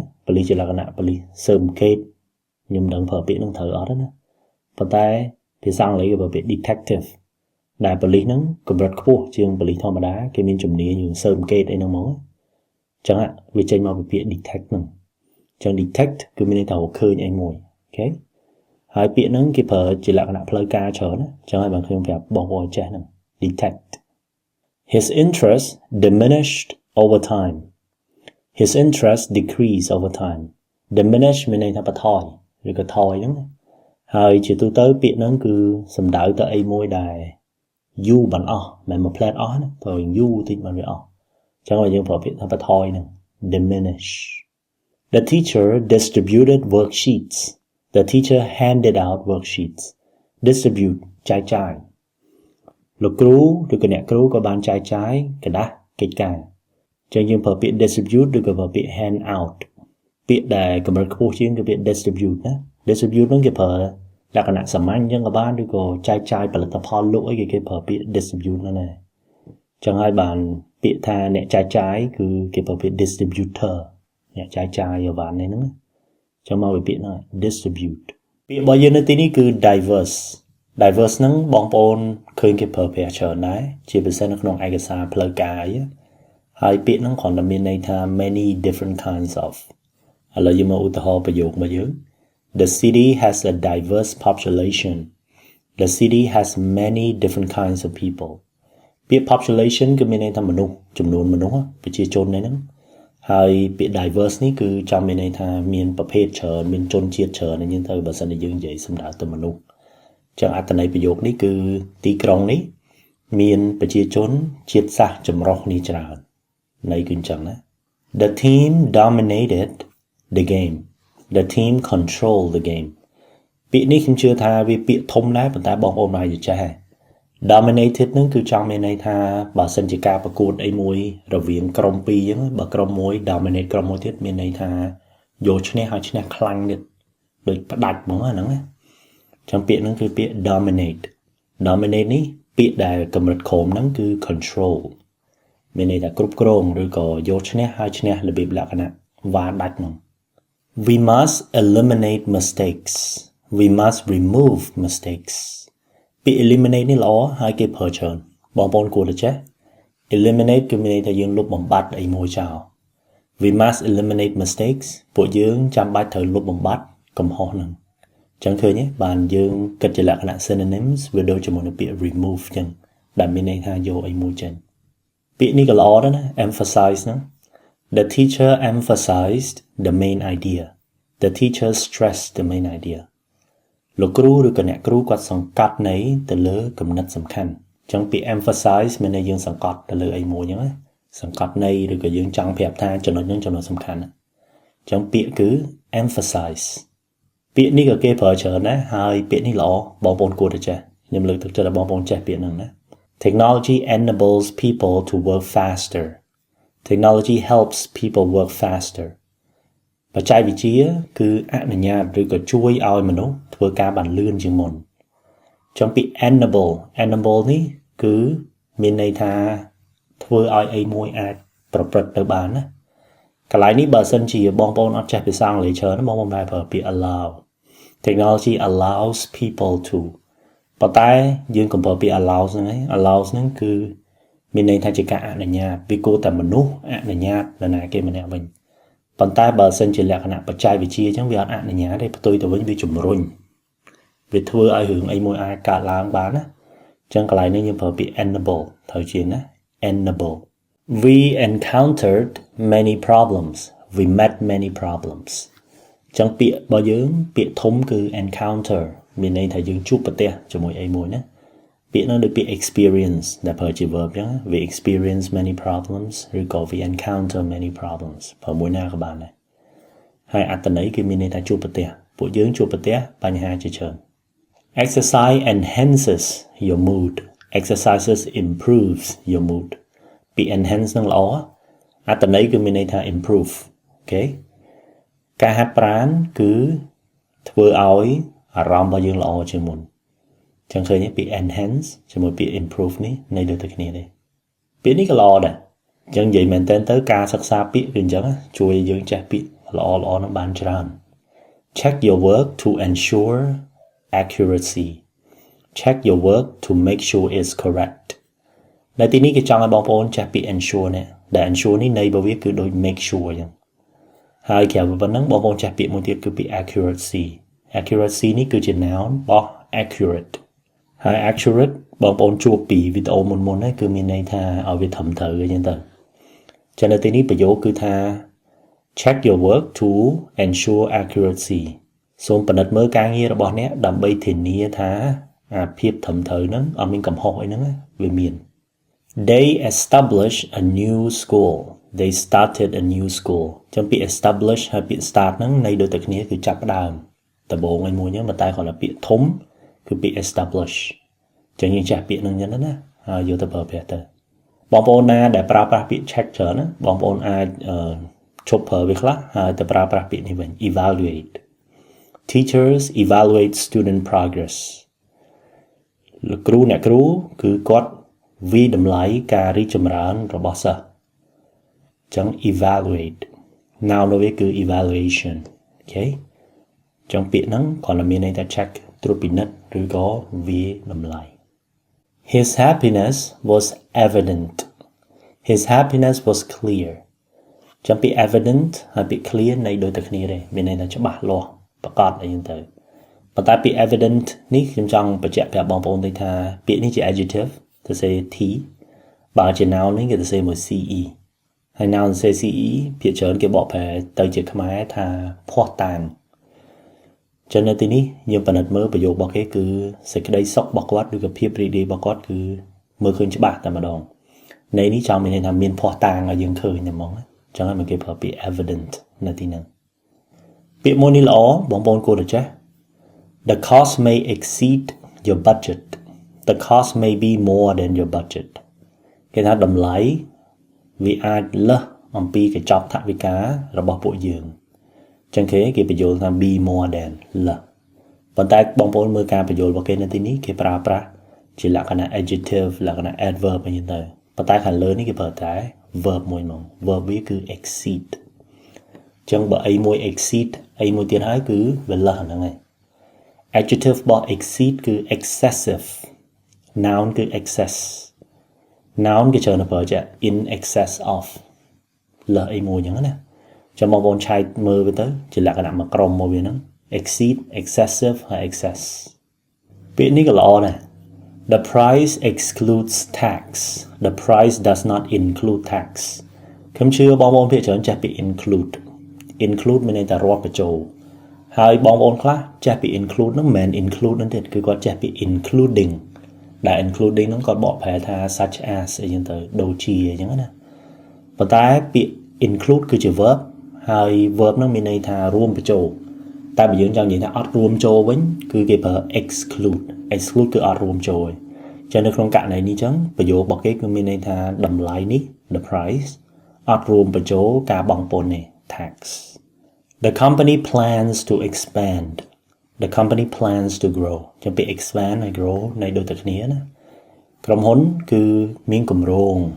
សជាលក្ខណៈប៉ូលីសស៊ើបអង្កេតខ្ញុំដឹងប្រើពាក្យហ្នឹងត្រូវអត់ទេណាប៉ុន្តែភាសាអង់គ្លេសគេប្រើពាក្យ detective ដែលប៉ូលីសហ្នឹងកម្រិតខ្ពស់ជាងប៉ូលីសធម្មតាគេមានជំនាញរឿងស៊ើបអង្កេតអីហ្នឹងមកចឹងវាចេញមកពីពាក្យ detect ហ្នឹងចឹង detect គឺមានន័យថារកឃើញអីមួយអូខេហើយពាក្យហ្នឹងគេប្រើជាលក្ខណៈផ្លូវការច្រើនណាចឹងហើយបងខ្ញុំប្រាប់បងប្អូនចេះហ្នឹង detect His interest diminished over time His interest decreased over time diminish មានន័យថាបន្ថយឬក៏ថយហ្នឹងហើយជាទូទៅពាក្យហ្នឹងគឺសំដៅទៅអីមួយដែលយូរបានអស់មិនមកផ្លែតអស់ណាព្រោះយូរតិចបានវាអស់ចឹងហើយយើងប្រើពាក្យថាបន្ថយហ្នឹង diminish The teacher distributed worksheets The teacher handed out worksheets distribute ចែកចាយលោកគ្រូឬក៏អ្នកគ្រូក៏បានចែកចាយកระดาษកិច្ចការចឹងយើងប្រើពាក្យ distribute ឬក៏ប្រើពាក្យ hand out ពាក្យដែលកម្រិតខ្ពស់ជាងគឺពាក្យ distribute ណា distribute ហ្នឹងគេប្រើលក្ខណៈសាមញ្ញចឹងក៏បានឬក៏ចែកចាយផលិតផលលក់អីគេប្រើពាក្យ distribute ហ្នឹងដែរចឹងហើយបានពាក្យថាអ្នកចែកចាយគឺគេប្រើពាក្យ distributor អ្នកចែកចាយអីវ៉ាន់ហ្នឹងចឹងមកពីពាក្យហ្នឹង distribute ពាក្យរបស់យើងនៅទីនេះគឺ diverse ហ្នឹងបងប្អូនឃើញគេប្រើប្រាស់ច្រើនដែរជាពិសេសនៅក្នុងឯកសារផ្លូវការហើយពាក្យហ្នឹងគ្រាន់តែមានន័យថា many different kinds of ឥឡូវយើងមកឧទាហរណ៍ប្រយោគរបស់យើង The city has a diverse population The city has many different kinds of people ពាក្យ population គឺមានន័យថាមនុស្សចំនួនមនុស្សប្រជាជនហ្នឹងហើយពាក្យ diverse នេះគឺចង់មានន័យថាមានប្រភេទច្រើនមានជនជាតិច្រើនអញ្ចឹងទៅបើសិនជាយើងនិយាយសំដៅទៅមនុស្សចឹងអត្ថន័យប្រយោគនេះគឺទីក្រុងនេះមានប្រជាជនជាតិសាសន៍ចម្រុះនេះច្រើនន័យគឺអញ្ចឹងណា The team dominated the game The team controlled the game ពាក្យនេះខ្ញុំជឿថាវាពាក្យធំដែរប៉ុន្តែបងប្អូនអាចចេះដែរ dominated ហ្នឹងគឺចង់មានន័យថាបើសិនជាការប្រកួតអីមួយរវាងក្រុមពីរអញ្ចឹងបើក្រុមមួយ dominate ក្រុមមួយទៀតមានន័យថាយកឈ្នះហើយឈ្នះខ្លាំងទៀតដូចផ្ដាច់ហ្មងហ្នឹងណាចឹងពាក្យហ្នឹងគឺពាក្យ dominate dominate នេះពាក្យដែលកម្រិតក្រោមហ្នឹងគឺ control មានន័យថាគ្រប់គ្រងឬក៏យកឈ្នះហើយឈ្នះរបៀបលក្ខណៈវ៉ាដាច់ហ្នឹង We must eliminate mistakes we must remove mistakes ពាក្យ eliminate នេះល្អហើយគេប្រើច្រើនបងប្អូនគួរតែចេះ eliminate គឺមានន័យថាយើងលុបបំបាត់អីមួយចោល We must eliminate mistakes ពួកយើងចាំបាច់ត្រូវលុបបំបាត់កំហុសហ្នឹងចឹងឃើញទេបានយើងគិតជាលក្ខណៈ synonyms វាដូចជាមួយនឹងពាក្យ remove ចឹងដែលមានន័យថាយកអីមួយចេញពាក្យនេះក៏ល្អដែរណា emphasize ហ្នឹង The teacher emphasized the main idea The teacher stressed the main idea លោកគ្រូឬក៏អ្នកគ្រូគាត់សង្កត់ន័យទៅលើគំនិតសំខាន់ចឹងពាក្យ emphasize មានន័យយើងសង្កត់ទៅលើអីមួយចឹងណាសង្កត់ន័យឬក៏យើងចង់ប្រាប់ថាចំណុចហ្នឹងចំណុចសំខាន់ណាចឹងពាក្យគឺ emphasize ពាក្យនេះក៏គេប្រើច្រើនដែរហើយពាក្យនេះល្អបងប្អូនគួរតែចេះខ្ញុំលើកទឹកចិត្តឲ្យបងប្អូនចេះពាក្យហ្នឹងណា Technology enables people to work faster Technology helps people work faster បច្ចេកវិទ្យាគឺអនុញ្ញាតឬក៏ជួយឲ្យមនុស្សធ្វើការបានលឿនជាងមុនចំពី enable នេះគឺមានន័យថាធ្វើឲ្យអីមួយអាចប្រព្រឹត្តទៅបានណាកន្លែងនេះបើសិនជាបងប្អូនអត់ចេះភាសាអង់គ្លេសច្រើនបងប្អូនតែប្រើពាក្យ allow Technology allows people to ប៉ុន្តែយើងកុំប្រើពាក្យ allows ហ្នឹងឯង allows ហ្នឹងគឺមានន័យថាជាការអនុញ្ញាតពីគួរតែមនុស្សអនុញ្ញាតដល់ណាគេម្នាក់វិញប៉ុន្តែបើសិនជាលក្ខណៈបច្ចេកវិទ្យាអញ្ចឹងវាអត់អនុញ្ញាតទេផ្ទុយទៅវិញវាជំរុញវាធ្វើឲ្យរឿងអីមួយអាចកើតឡើងបានណាអញ្ចឹងកន្លែងនេះយើងប្រើពាក្យ enable ត្រូវជាណា enable We encountered many problems we met many problems អញ្ចឹងពាក្យរបស់យើងពាក្យធំគឺ encounter មានន័យថាយើងជួបប្រទះជាមួយអីមួយណាពាក្យនោះដូចពាក្យ experience ដែលប្រើជា verb អញ្ចឹង we experience many problems ឬក៏ we encounter many problems ប្រើមួយណាក៏បានដែរហើយអត្ថន័យគឺមានន័យថាជួបប្រទះពួកយើងជួបប្រទះបញ្ហាជាច្រើន Exercise enhances your mood exercises improves your mood ពាក្យ enhance នឹងល្អអត្ថន័យគឺមានន័យថា improve អូខេការហាត់ប្រាណគឺធ្វើឲ្យអារម្មណ៍របស់យើងល្អជាងមុនចឹងឃើញពាក្យ enhance ជាមួយពាក្យ improve នេះន័យដូចតែគ្នាទេពាក្យនេះក៏ល្អដែរចឹងនិយាយមែនតើទៅការសិក្សាពាក្យគឺអញ្ចឹងជួយឲ្យយើងចេះពាក្យល្អៗនឹងបានច្រើន Check your work to ensure accuracy Check your work to make sure it's correct នៅទីនេះគេចង់ឲ្យបងប្អូនចេះពាក្យ ensure នេះដែល ensure នេះន័យរបស់វាគឺដូច make sure ចឹងហើយក្រៅពីប៉ុណ្ណឹងបងប្អូនចេះពាក្យមួយទៀតគឺពាក្យ accuracy នេះគឺជា noun របស់ accurate ហើយ accurate បងប្អូនជួបពីវីដេអូមុនហ្នឹងគឺមានន័យថាឲ្យវាត្រឹមត្រូវអញ្ចឹងទៅចឹងនៅទីនេះប្រយោគគឺថា check your work to ensure accuracy សូមពិនិត្យមើលការងាររបស់អ្នកដើម្បីធានាថាអាភាពត្រឹមត្រូវហ្នឹងអត់មានកំហុសអីហ្នឹងវាមាន They established a new school they started a new school ចឹងពាក្យ establish ហើយពាក្យ start ហ្នឹងន័យដូចតែគ្នាគឺចាប់ផ្ដើមដំបូងឯមួយហ្នឹងប៉ុន្តែគាត់ថាពាក្យធំគឺពាក្យ establish ចឹងយើងចេះពាក្យហ្នឹងចឹងណាហើយយកទៅប្រើប្រាស់ទៅបងប្អូនណាដែលប្រើប្រាស់ពាក្យ check ច្រើនណាបងប្អូនអាចឈប់ប្រើវាខ្លះហើយទៅប្រើប្រាស់ពាក្យនេះវិញ evaluate Teachers evaluate student progress លោកគ្រូអ្នកគ្រូគឺគាត់វិតម្លៃការរីកចម្រើនរបស់សិស្សចឹង evaluate noun នោះវាគឺ evaluation អូខេចឹងពាក្យហ្នឹងគាត់មានន័យថា check ត្រួតពិនិត្យឬក៏វិតម្លៃ His happiness was evident His happiness was clear ចឹងពាក្យ evident ហើយពាក្យ clear ន័យដូចតែគ្នាទេមានន័យថាច្បាស់លាស់ប្រកបអីចឹងទៅប៉ុន្តែពាក្យ evident នេះខ្ញុំចង់បញ្ជាក់ប្រាប់បងប្អូនទៅថាពាក្យនេះជា adjective ទៅសេ t បើជា noun នេះគេទៅសេមួយ ce ហើយ noun សេ ce ភាគច្រើនគេបកប្រែទៅជាខ្មែរថាភ័ស្តុតាងចឹងនៅទីនេះយើងពិនិត្យមើលប្រយោគរបស់គេគឺសេចក្តីសុខរបស់គាត់ឬក៏ភាពរីករាយរបស់គាត់គឺមើលឃើញច្បាស់តែម្ដងន័យនេះចង់មានន័យថាមានភ័ស្តុតាងឲ្យយើងឃើញតែហ្មងចឹងហើយមកគេប្រើពាក្យ evident នៅទីហ្នឹងពាក្យមួយនេះល្អបងប្អូនគួរតែចេះ The cost may exceed your budget The cost may be more than your budget គេថាតម្លៃវាអាចលើសអំពីកញ្ចប់ថវិការបស់ពួកយើងចឹងគេបញ្យល់ថា be more than លើសប៉ុន្តែបងប្អូនមើលការបញ្យល់របស់គេនៅទីនេះគេប្រើប្រាស់ chỉ là cái adjective là cái adverb như thế và tại khả lớn cái bờ trái verb môi mong verb với cứ exceed chẳng bởi ấy môi exceed ấy môi tiền hai cứ về lần là này adjective bỏ exceed cứ excessive noun cứ excess noun cái chờ nó bờ trái in excess of là ấy môi nhắn nè cho mong bọn trai mơ với tới chỉ là cái nào mà crom môi nó exceed excessive hay excess biết ní cái lọ này the price excludes tax the price does not include tax không chưa bong bóng phía trở nên bị include mình nên ta rót vào chỗ hai bong bóng khác chắc bị include nó men include nó thì cứ có chắc bị including đã including nó còn bỏ phải tha such as ở trên tới đầu chi chẳng hạn và ta bị include cứ chữ verb hai verb nó mình nên thaរួមvào chỗ ta bị dưỡng trong gì ta ớtរួមchỗ với cứ cái bờ exclude cứ ớtរួមchỗ cho nên trong cạnh này đi chấn ví dụ bỏ cái mình nên tha đầm lại ní the price ớtរួមvào chỗ cả bằng bồn này tax. The company plans to expand. The company plans to grow. Chẳng bị expand hay grow này đôi thật nghĩa nè. Cầm hốn cứ miếng cầm rôn.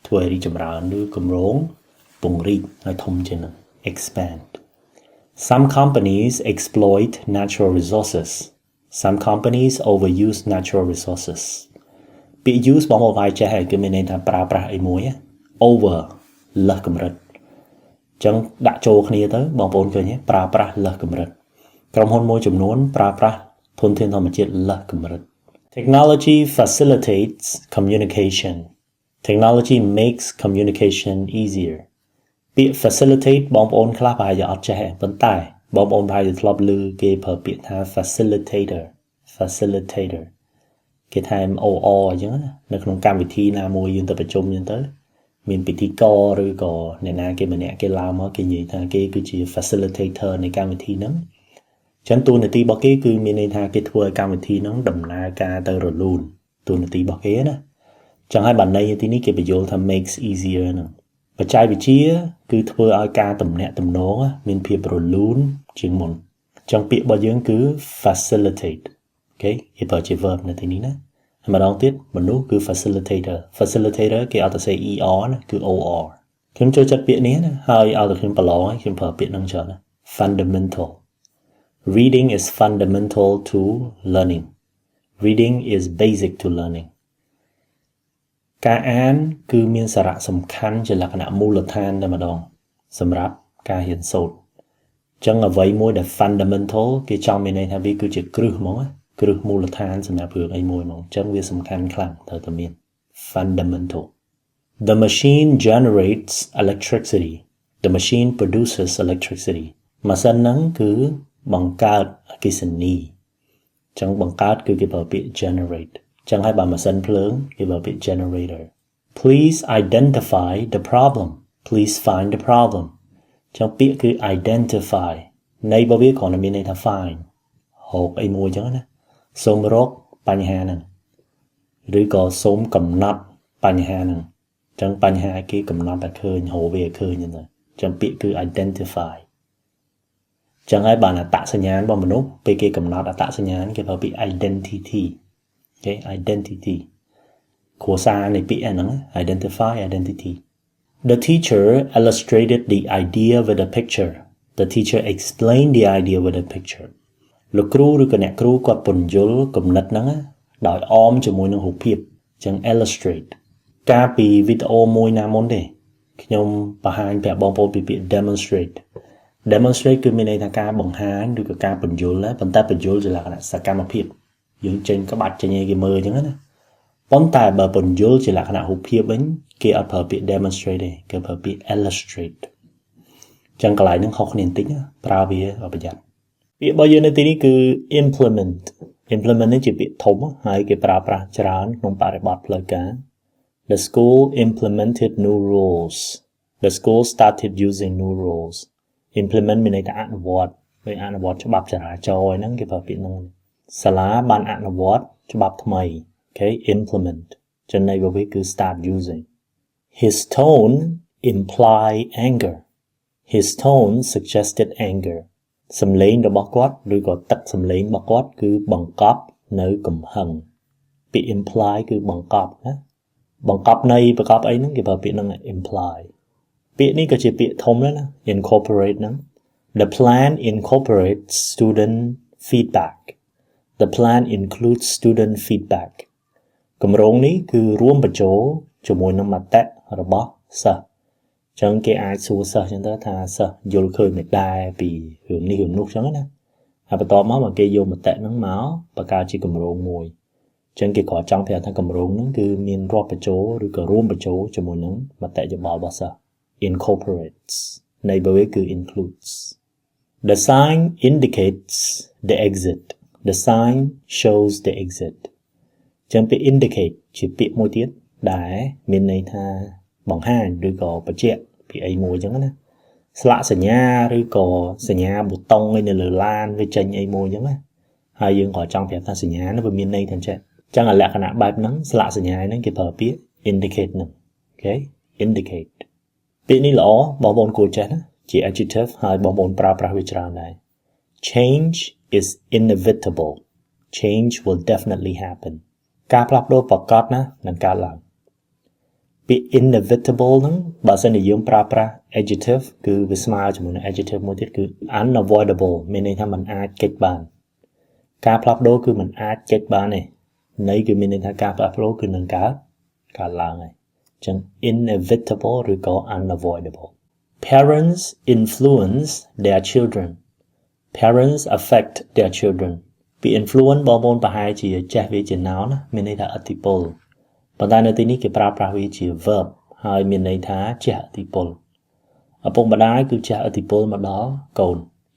Thuê đi chầm ra đưa cầm rôn. Bùng rít hay thông trên nè. Expand. Some companies exploit natural resources. Some companies overuse natural resources. Bị use bằng một vài trẻ hay cứ mình nên ta pra ấy muối á. Over là cầm rít. Chẳng đã choគ្នាtớiបងប្អូនឃើញទេប្រើប្រាស់លើសកម្រិតក្រុមហ៊ុនមួយចំនួនប្រើប្រាស់ធនធានធម្មជាតិលើសកម្រិត Technology facilitates communication. Technology makes communication easier. ពាក្យ facilitate បងប្អូនខ្លះប្រហែលជាអត់ចេះប៉ុន្តែបងប្អូនប្រហែលជាធ្លាប់ឮគេប្រើពាក្យថា facilitator គេថែម or អញ្ចឹងណានៅក្នុងកម្មវិធីណាមួយយើងទៅប្រជុំអញ្ចឹងទៅមានពិធីករឬក៏អ្នកណាគេម្នាក់គេឡើងមកគេនិយាយថាគេគឺជា facilitator នៃកម្មវិធីហ្នឹងចឹងតួនាទីរបស់គេគឺមានន័យថាគេធ្វើឲ្យកម្មវិធីហ្នឹងដំណើរការទៅរលូនតួនាទីរបស់គេណាចឹងហើយបានន័យទីនេះគេបញ្យល់ថា makes easier ហ្នឹងបច្ចេកវិទ្យាគឺធ្វើឲ្យការទំនាក់ទំនងមានភាពរលូនជាងមុនចឹងពាក្យរបស់យើងគឺ facilitate អូខេគេប្រើជា verb នៅទីនេះណាម្ដងទៀតមនុស្សគឺ facilitator គេអត់ទៅសេ er ណាគឺ or ខ្ញុំចូលចិត្តពាក្យនេះណាហើយឲ្យតែខ្ញុំប្រឡងខ្ញុំប្រើពាក្យហ្នឹងច្រើនណា fundamental reading is fundamental to learning reading is basic to learning ការអានគឺមានសារៈសំខាន់ជាលក្ខណៈមូលដ្ឋានតែម្ដងសម្រាប់ការរៀនសូត្រចឹងអ្វីមួយដែល fundamental គេចង់មានន័យថាវាគឺជាគ្រឹះហ្មងណាគ្រឹះមូលដ្ឋានសម្រាប់រឿងអីមួយហ្មងចឹងវាសំខាន់ខ្លាំងត្រូវតែមាន fundamental The machine generates electricity The machine produces electricity ម៉ាស៊ីនហ្នឹងគឺបង្កើតអគ្គិសនីចឹងបង្កើតគឺគេប្រើពាក្យ generate ចឹងហើយបើម៉ាស៊ីនភ្លើងគេប្រើពាក្យ generator Please identify the problem Please find the problem ចឹងពាក្យគឺ identify ន័យរបស់វាគ្រាន់តែមានន័យថា find ហៅអីមួយចឹងណាសូមរកបញ្ហាហ្នឹងឬក៏សូមកំណត់បញ្ហាហ្នឹងចឹងបញ្ហាគេកំណត់តែឃើញហៅវាឃើញហ្នឹងចឹងពាក្យគឺ identify ចឹងហើយបានអត្តសញ្ញាណរបស់មនុស្សពេលគេកំណត់អត្តសញ្ញាណគេប្រើពាក្យ identity អូខេ identity គ្រួសារនៃពាក្យហ្នឹង identify identity The teacher illustrated the idea with a picture The teacher explained the idea with a pictureលោកគ្រូឬក៏អ្នកគ្រូគាត់ពន្យល់គំនិតហ្នឹងដោយអមជាមួយនឹងរូបភាពចឹង illustrate កាលពីវីដេអូមួយណាមុនទេខ្ញុំបង្ហាញប្រាប់បងប្អូនពីពាក្យ demonstrate គឺមានន័យថាការបង្ហាញឬក៏ការពន្យល់ណាប៉ុន្តែពន្យល់ជាលក្ខណៈសកម្មភាពយើងចេញក្បាច់ចេញឲ្យគេមើលចឹងណាប៉ុន្តែបើពន្យល់ជាលក្ខណៈរូបភាពវិញគេអត់ប្រើពាក្យ demonstrate ទេគេប្រើពាក្យ illustrate ចឹងកន្លែងហ្នឹងខុសគ្នាបន្តិចប្រើវាឲ្យប្រយ័ត្នពាក្យរបស់យើងនៅទីនេះគឺ implement នេះជាពាក្យធំហើយគេប្រើប្រាស់ច្រើនក្នុងបរិបទផ្លូវការ The school implemented new rules The school started using new rules implement មានន័យថាអនុវត្តដោយអនុវត្តច្បាប់ចរាចរណ៍ហ្នឹងគេប្រើពាក្យហ្នឹងសាលាបានអនុវត្តច្បាប់ថ្មី Okay implement ចំណៃរបស់វាគឺ start using His tone implied anger His tone suggested angerសំឡេងរបស់គាត់ឬក៏ទឹកសំឡេងរបស់គាត់គឺបង្កប់នៅកំហឹង ពាក្យ imply គឺបង្កប់ណាបង្កប់ន័យប្រកបអីហ្នឹងគេប្រើពាក្យហ្នឹង imply ពាក្យនេះក៏ជាពាក្យធំដែរណា incorporate ហ្នឹង The plan incorporates student feedback The plan includes student feedback គម្រោងនេះគឺរួមបញ្ចូលជាមួយនឹងមតិរបស់សិស្សអញ្ចឹងគេអាចសួរសិស្សអញ្ចឹងទៅថាសិស្សយល់ឃើញមិនដែរពីរឿងនេះរឿងនោះអញ្ចឹងណាហើយបន្ទាប់មកគេយកមតិហ្នឹងមកបង្កើតជាគម្រោងមួយអញ្ចឹងគេគ្រាន់ចង់ប្រាប់ថាគម្រោងហ្នឹងគឺមានរាប់បញ្ចូលឬក៏រួមបញ្ចូលជាមួយនឹងមតិយោបល់របស់សិស្ស incorporates ន័យបើវាគឺ includes The sign indicates the exit The sign shows the exit ចឹងពាក្យ indicate ជាពាក្យមួយទៀតដែលមានន័យថាបង្ហាញឬក៏បញ្ជាក់ពីអីមួយចឹងណាស្លាកសញ្ញាឬក៏សញ្ញាប៊ូតុងឯនៅលើឡានវាចេញអីមួយចឹងណាហើយយើងក៏ចង់ប្រាប់ថាសញ្ញានោះវាមានន័យថាចេះចឹងលក្ខណៈបែបហ្នឹងស្លាកសញ្ញាហ្នឹងគេប្រើពាក្យ indicate ហ្នឹងអូខេ indicate ពាក្យនេះល្អបងប្អូនគួរចេះណាជា adjective ហើយបងប្អូនប្រើប្រាស់វាច្រើនដែរ Change is inevitable Change will definitely happen ការផ្លាស់ប្ដូរប្រកបណានឹងកើតឡើងពាក្យ inevitable ហ្នឹងបើសិនជាយើងប្រើប្រាស់ adjective គឺវាស្មើជាមួយនឹង adjective មួយទៀតគឺ unavoidable មានន័យថាมันអាចគេចបានការផ្លាស់ប្ដូរគឺมันអាចគេចបានទេន័យគឺមានន័យថាការផ្លាស់ប្ដូរគឺនឹងកើតឡើងហើយអញ្ចឹង inevitable ឬក៏ unavoidable Parents influence their children Parents affect their children ពី influence បងប្អូនប្រហែលជាចេះវាជា noun ណាមានន័យថាឥទ្ធិពលប៉ុន្តែនៅទីនេះគេប្រើប្រាស់វាជា verb ហើយមានន័យថាជះឥទ្ធិពលឪពុកម្ដាយគឺជះឥទ្ធិពលមកដល់កូន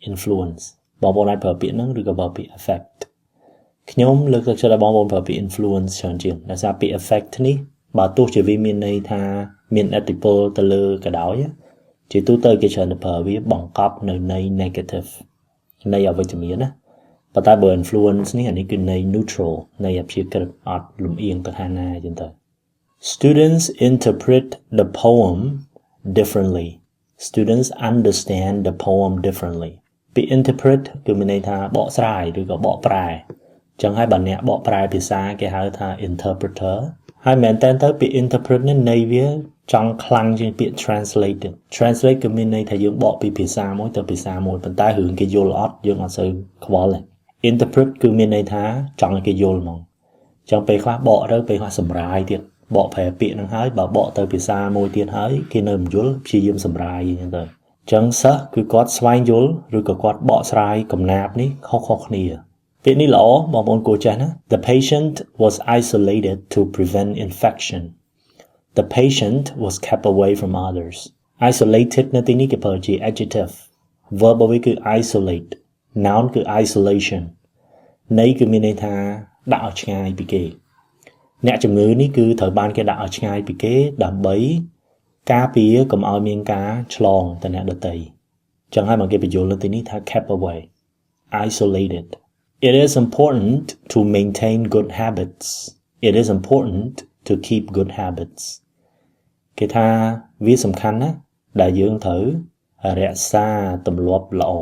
influence បងប្អូនអាចប្រើពាក្យហ្នឹងឬក៏ប្រើពាក្យ affect ខ្ញុំលើកទឹកចិត្តឲ្យបងប្អូនប្រើពាក្យ influence ច្រើនជាងដោយសារពាក្យ affect នេះបើទោះជាវាមានន័យថាមានឥទ្ធិពលទៅលើក៏ដោយជាទូទៅគេច្រើនតែប្រើវាបង្កប់នៅន័យ negative ន័យអវិជ្ជមានណាប៉ុន្តែបើ influence នេះអានេះគឺន័យ neutral ន័យព្យាក្រឹតអត់លំអៀងទៅខាងណាអញ្ចឹងទៅ Students interpret the poem differently Students understand the poem differently ពី interpret គឺមានន័យថាបកស្រាយឬក៏បកប្រែអញ្ចឹងហើយបើអ្នកបកប្រែភាសាគេហៅថា interpreter ហើយមែនតើទៅពាក្យ interpret នេះន័យវាចង់ខ្លាំងជាងពាក្យ translate គឺមានន័យថាយើងបកពីភាសាមួយទៅភាសាមួយប៉ុន្តែរឿងគេយល់អត់យើងអត់សូវខ្វល់ទេ interpret គឺមានន័យថាចង់ឲ្យគេយល់ហ្មងអញ្ចឹងពេលខ្លះបកទៅពេលខ្លះសម្រាយទៀតបកប្រែពាក្យហ្នឹងហើយបើបកទៅភាសាមួយទៀតហើយគេនៅមិនយល់ព្យាយាមសម្រាយអញ្ចឹងទៅអញ្ចឹងសិស្សគឺគាត់ស្វែងយល់ឬក៏គាត់បកស្រាយកំណាព្យនេះខុសៗគ្នាពាក្យនេះល្អបងប្អូនគួរចេះណា The patient was isolated to prevent infection The patient was kept away from others Isolated នៅទីនេះគេប្រើជា adjective verb របស់វាគឺ isolate noun គឺ isolation ន័យគឺមានន័យថាដាក់ឲ្យឆ្ងាយពីគេអ្នកជំងឺនេះគឺត្រូវបានគេដាក់ឲ្យឆ្ងាយពីគេដើម្បីការពារកុំឲ្យមានការឆ្លងទៅអ្នកដទៃចឹងហើយមកគេបញ្យល់នៅទីនេះថា kept away isolated It is important to maintain good habits It is important to keep good habits គេថាវាសំខាន់ណាស់ដែលយើងត្រូវរក្សាទម្លាប់ល្អ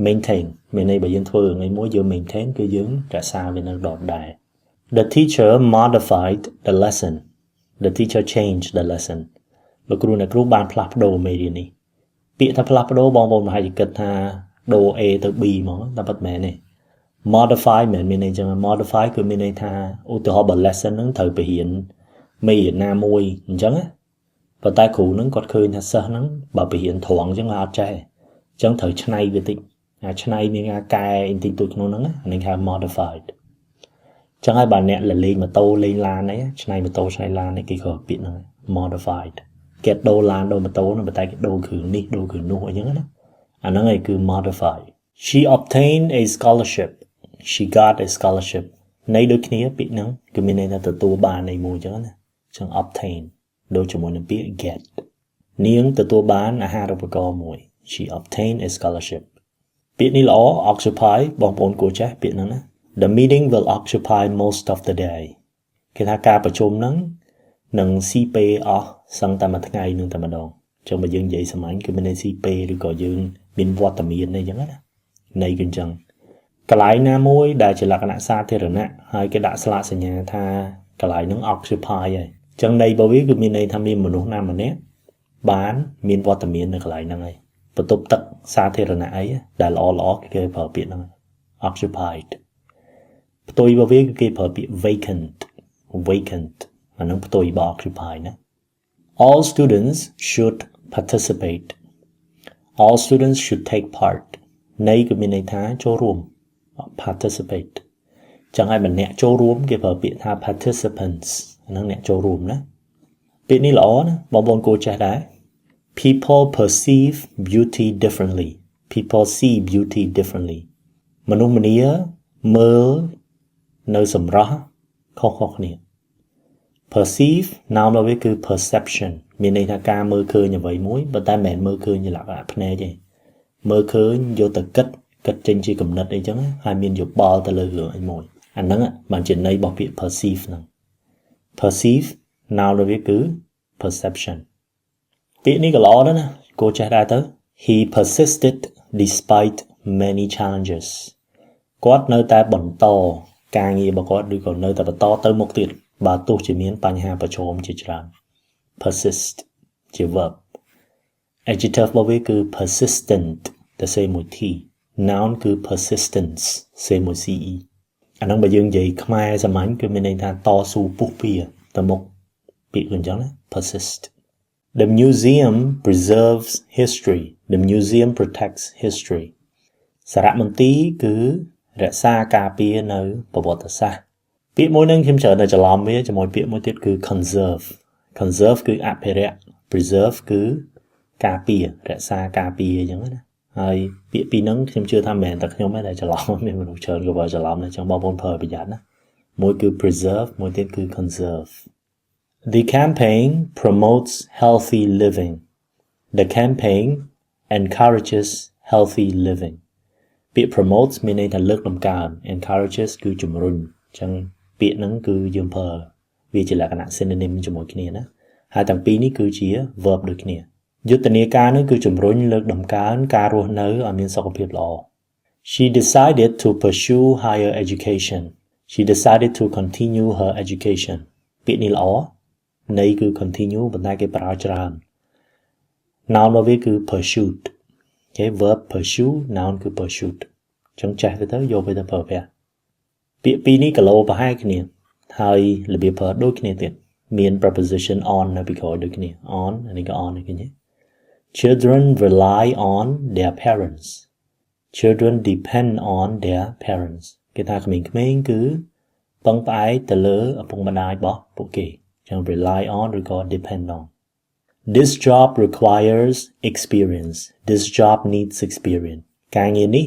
maintain មានន័យបើយើងធ្វើថ្ងៃមួយយើង maintain គឺយើងរក្សាវានៅដដែលThe teacher modified the lesson The teacher changed the lesson លោកគ្រូអ្នកគ្រូបានផ្លាស់ប្ដូរមេរៀននេះពាក្យថាផ្លាស់ប្ដូរបងប្អូនមហាជាគិតថាដូរ A ទៅ B ហ្មងតែប៉ុតមែនទេ modify មិនមានន័យចឹង modify គឺមានន័យថាឧទាហរណ៍បើ lesson ហ្នឹងត្រូវទៅរៀនមេរៀនណាមួយអញ្ចឹងណាប៉ុន្តែគ្រូហ្នឹងគាត់ឃើញថាសិស្សហ្នឹងបើទៅរៀនត្រង់អញ្ចឹងអត់ចេះអញ្ចឹងត្រូវច្នៃវាតិចច្នៃមានការកែបន្តិចតួចក្នុងហ្នឹងហ្នឹងហៅ modified ចឹងហើយបើអ្នកលេងម៉ូតូលេងឡានអីច្នៃម៉ូតូច្នៃឡានអីគេក៏ពាក្យហ្នឹង modified គេដូរឡានដូរម៉ូតូហ្នឹងប៉ុន្តែគេដូរគ្រឿងនេះដូរគ្រឿងនោះអីចឹងណាអាហ្នឹងឯងគឺ modify She obtained a scholarship She got a scholarship ន័យដូចគ្នាពាក្យហ្នឹងគឺមានន័យថាទទួលបានអីមួយចឹងណាចឹង obtain ដូចជាមួយនឹងពាក្យ get នាងទទួលបានអាហារូបករណ៍មួយ She obtained a scholarship ពាក្យនេះល្អ occupy បងប្អូនគួរចេះពាក្យហ្នឹងណាThe meeting will occupy most of the day គេថាការប្រជុំហ្នឹងនឹងស៊ីពេលអស់សឹងតែមួយថ្ងៃនឹងតែម្ដងចឹងបើយើងនិយាយសាមញ្ញគឺមានន័យស៊ីពេលឬក៏យើងមានវត្តមានអីចឹងណាន័យគឺអញ្ចឹង កន្លែងណាមួយដែលជាលក្ខណៈសាធារណៈហើយគេដាក់ស្លាកសញ្ញាថាកន្លែងហ្នឹង occupy ហើយអញ្ចឹងន័យរបស់វាគឺមានន័យថាមានមនុស្សណាម្នាក់បានមានវត្តមាននៅកន្លែងហ្នឹងហើយបន្ទប់ទឹកសាធារណៈអីដែលល្អគេប្រើពាក្យហ្នឹង occupied ផ្ទុយរបស់វាគឺគេប្រើពាក្យ vacant អាហ្នឹងផ្ទុយរបស់ occupy ណា all students should participate all students should take part ន័យគឺមានន័យថាចូលរួម participate ចឹងហើយម្នាក់ចូលរួមគេប្រើពាក្យថា participants អាហ្នឹងអ្នកចូលរួមណាពាក្យនេះល្អណាបងប្អូនគួរចេះដែរ people perceive beauty differently people see beauty differently មនុស្សម្នាមើលនៅសម្រស់ខុសៗគ្នា perceive ណោមរបស់វាគឺ perception មានន័យថាការមើលឃើញអ្វីមួយប៉ុន្តែមិនមែនមើលឃើញជាលក្ខណៈភ្នែកទេមើលឃើញយកទៅគិតចេញជាគំនិតអីចឹងហើយមានយោបល់ទៅលើរឿងអីមួយអាហ្នឹងបានជាន័យរបស់ពាក្យ perceive ហ្នឹង perceive ណោមរបស់វាគឺ perception ពាក្យនេះក៏ល្អដែរណាគួរចេះដែរទៅ he persisted despite many challenges គាត់នៅតែបន្តការងាររបស់គាត់ឬក៏នៅតែបន្តទៅមុខទៀតបើទោះជាមានបញ្ហាប្រឈមជាច្រើន persist ជា verb adjective របស់វាគឺ persistent តែសេមួយ t noun គឺ persistence សេមួយ ce អាហ្នឹងបើយើងនិយាយខ្មែរសាមញ្ញគឺមានន័យថាតស៊ូពុះពៀទៅមុខពាក្យគឺអញ្ចឹងណា persist The museum preserves history the museum protects history សារមន្ទីរគឺរក្សាការពារនៅប្រវត្តិសាស្ត្រពាក្យមួយហ្នឹងខ្ញុំច្រើនតែច្រឡំវាជាមួយពាក្យមួយទៀតគឺ conserve គឺអភិរក្ស preserve គឺការពាររក្សាការពារអញ្ចឹងណាហើយពាក្យពីរហ្នឹងខ្ញុំជឿថាមិនមែនតែខ្ញុំទេដែលច្រឡំមានមនុស្សច្រើនក៏ច្រឡំដែរអញ្ចឹងបងប្អូនប្រើប្រយ័ត្នណាមួយគឺ preserve មួយទៀតគឺ conserve The campaign promotes healthy living The campaign encourages healthy living ពាក្យ promotes មានន័យថាលើកតម្កើង encourages គឺជំរុញអញ្ចឹងពាក្យហ្នឹងគឺយើងប្រើវាជាលក្ខណៈ synonym ជាមួយគ្នាណាហើយទាំងពីរនេះគឺជា verb ដូចគ្នាយុទ្ធនាការនេះគឺជំរុញលើកតម្កើងការរស់នៅឲ្យមានសុខភាពល្អ She decided to pursue higher education She decided to continue her education ពាក្យនេះល្អន័យគឺ continue ប៉ុន្តែគេប្រើច្រើន noun របស់វាគឺ pursuit គេ verb pursue noun គឺ pursuit អញ្ចឹងចេះទៅយកវាទៅប្រើប្រាស់ពាក្យពីរនេះគីឡូប្រហែលគ្នាហើយរបៀបប្រើដូចគ្នាទៀតមាន preposition on នៅពីក្រោយដូចគ្នា on នេះក៏ on ដូចគ្នា Children rely on their parents Children depend on their parents គេថាក្មេងៗគឺពឹងផ្អែកទៅលើឪពុកម្ដាយរបស់ពួកគេចឹង rely on ឬក៏ depend on This job requires experience This job needs experience ការងារនេះ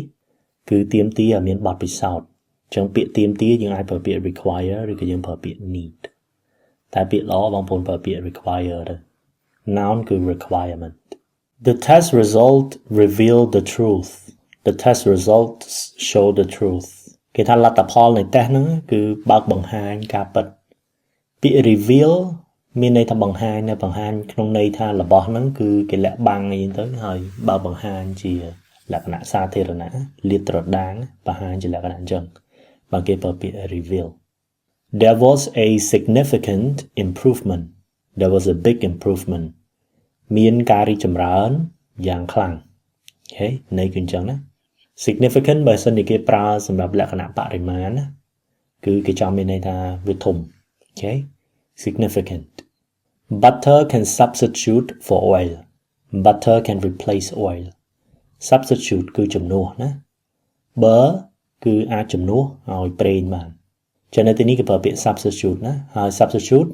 គឺទាមទារឲ្យមានបទពិសោធន៍ចឹងពាក្យទាមទារយើងអាចប្រើពាក្យ require ឬក៏យើងប្រើពាក្យ need តែពាក្យល្អបងប្អូនប្រើពាក្យ require ទៅ noun គឺ requirement The test result revealed the truth The test results show the truth គេថាលទ្ធផលនៃ test ហ្នឹងគឺបើកបង្ហាញការពិតពាក្យ reveal មានន័យថាបង្ហាញនៅបង្ហាញក្នុងន័យថារបស់ហ្នឹងគឺគេលាក់បាំងអីទៅហើយបើបង្ហាញជាលក្ខណៈសាធារណៈលាតត្រដាងបង្ហាញជាលក្ខណៈអញ្ចឹងបើគេប្រើពាក្យ reveal There was a significant improvement There was a big improvement មានការរីកចម្រើនយ៉ាងខ្លាំងអូខេន័យគឺអញ្ចឹងណា significant បើសិនជាគេប្រើសម្រាប់លក្ខណៈបរិមាណណាគឺគេចង់មានន័យថាវាធំអូខេ significant Butter can substitute for oil Butter can replace oil substitute គឺជំនួសណា bur គឺអាចជំនួសឲ្យប្រេងបានចឹងនៅទីនេះគេប្រើពាក្យ substitute ណាហើយ substitute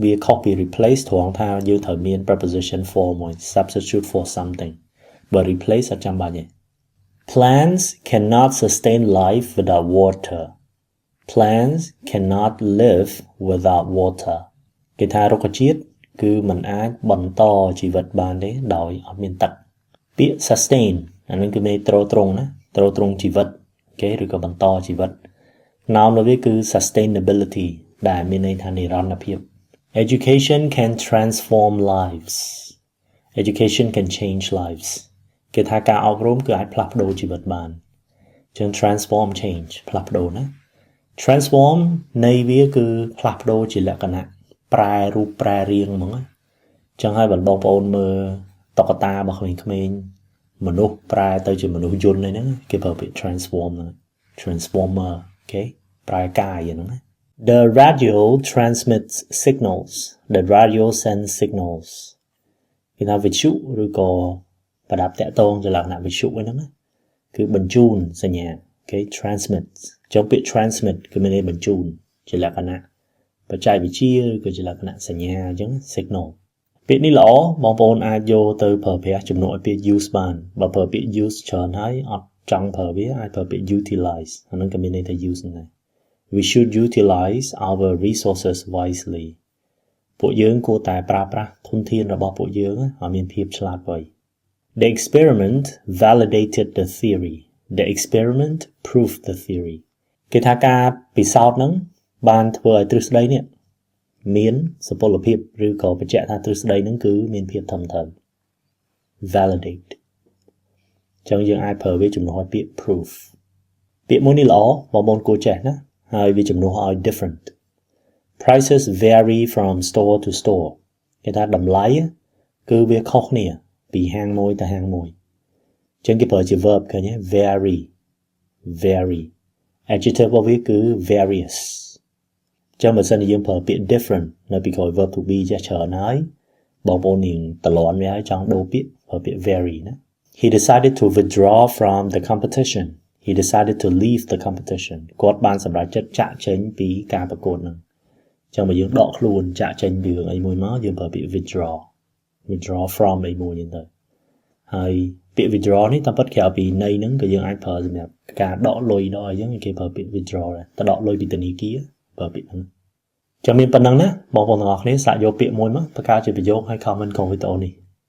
វាខុសពី replace ត្រង់ថាយើងត្រូវមាន preposition for មួយ substitute for something បើ replace អត់ចាំបាច់ទេ Plants cannot sustain life without water Plants cannot live without water គេថារុក្ខជាតិគឺมันអាចបន្តជីវិតបានទេដោយអត់មានទឹកពាក្យ sustain អានេះគឺមានទ្រទ្រង់ណាទ្រទ្រង់ជីវិតគេឬក៏បន្តជីវិត noun របស់វាគឺ sustainability ដែលមានន័យថានិរន្តរភាព Education can transform lives Education can change lives គេថាការអប់រំគឺអាចផ្លាស់ប្ដូរជីវិតបាន ចឹង transform change ផ្លាស់ប្ដូរណា transform នៃវាគឺផ្លាស់ប្ដូរជាលក្ខណៈប្រែរូបប្រែរាងហ្មងណាចឹងហើយបងប្អូនមើលតុក្កតារបស់ក្មេងៗមនុស្សប្រែទៅជាមនុស្សយន្តហ្នឹងគេប្រើពាក្យ transform ហ្នឹង transformer អូខេប្រែកាយហ្នឹងណា The radio transmits signals the radio sends signals គេថាវិទ្យុឬក៏ប្រដាប់តាក់ទងជាលក្ខណៈវិទ្យុហ្នឹងណាគឺបញ្ជូនសញ្ញាអូខេ transmit ចឹងពាក្យ transmit គឺមានន័យបញ្ជូនជាលក្ខណៈបច្ចេកវិទ្យាឬក៏ជាលក្ខណៈសញ្ញាអញ្ចឹង signal ពាក្យនេះល្អបងប្អូនអាចយកទៅប្រើប្រាស់ជំនួសឲ្យពាក្យ use បានបើប្រើពាក្យ use ច្រើនហើយអត់ចង់ប្រើវាអាចប្រើពាក្យ utilize អាហ្នឹងក៏មានន័យថា use ដែរ We should utilize our resources wisely ពួកយើងគួរតែប្រើប្រាស់ធនធានរបស់ពួកយើងឲ្យមានភាពឆ្លាតវៃ The experiment validated the theory The experiment proved the theory គេថាការពិសោធន៍ហ្នឹងបានធ្វើឲ្យទ្រឹស្ដីនេះមានសុពលភាពឬក៏បញ្ជាក់ថាទ្រឹស្ដីហ្នឹងគឺមានភាពធំធេង validate ចឹងយើងអាចប្រើវាជំនួសឲ្យពាក្យ proof ពាក្យមួយនេះល្អបងប្អូនគួរចេះណាហើយវាជំនួសឲ្យ different prices vary from store to store គេថាតម្លៃគឺវាខុសគ្នាពីហាងមួយទៅហាងមួយចឹងគេប្រើជា verb ឃើញទេ vary adjective របស់វាគឺ various ចឹងបើសិនជាយើងប្រើពាក្យ different នៅពីក្រោយ verb to be ចេះច្រើនហើយបងប្អូននឹងតលន់វាហើយចង់ដូរពាក្យប្រើពាក្យ vary ណា He decided to withdraw from the competition He decided to leave the competition គាត់បានសម្រេចចិត្តចាកចេញពីការប្រកួតហ្នឹងចឹងបើយើងដកខ្លួនចាកចេញពីរឿងអីមួយមកយើងប្រើពាក្យ withdraw from អីមួយហ្នឹងទៅហើយពាក្យ withdraw នេះតាមពិតក្រៅពីន័យហ្នឹងក៏យើងអាចប្រើសម្រាប់ការដកលុយដល់អីចឹងគេប្រើពាក្យ withdraw ដែរទៅដកលុយពីធនាគារប្រើពាក្យហ្នឹងចាំមានប៉ុណ្ណឹងណាបងប្អូនទាំងអស់គ្នាសាកយកពាក្យមួយមកបង្កើតជាប្រយោគឲ្យ comment ក្នុងវីដេអូនេះ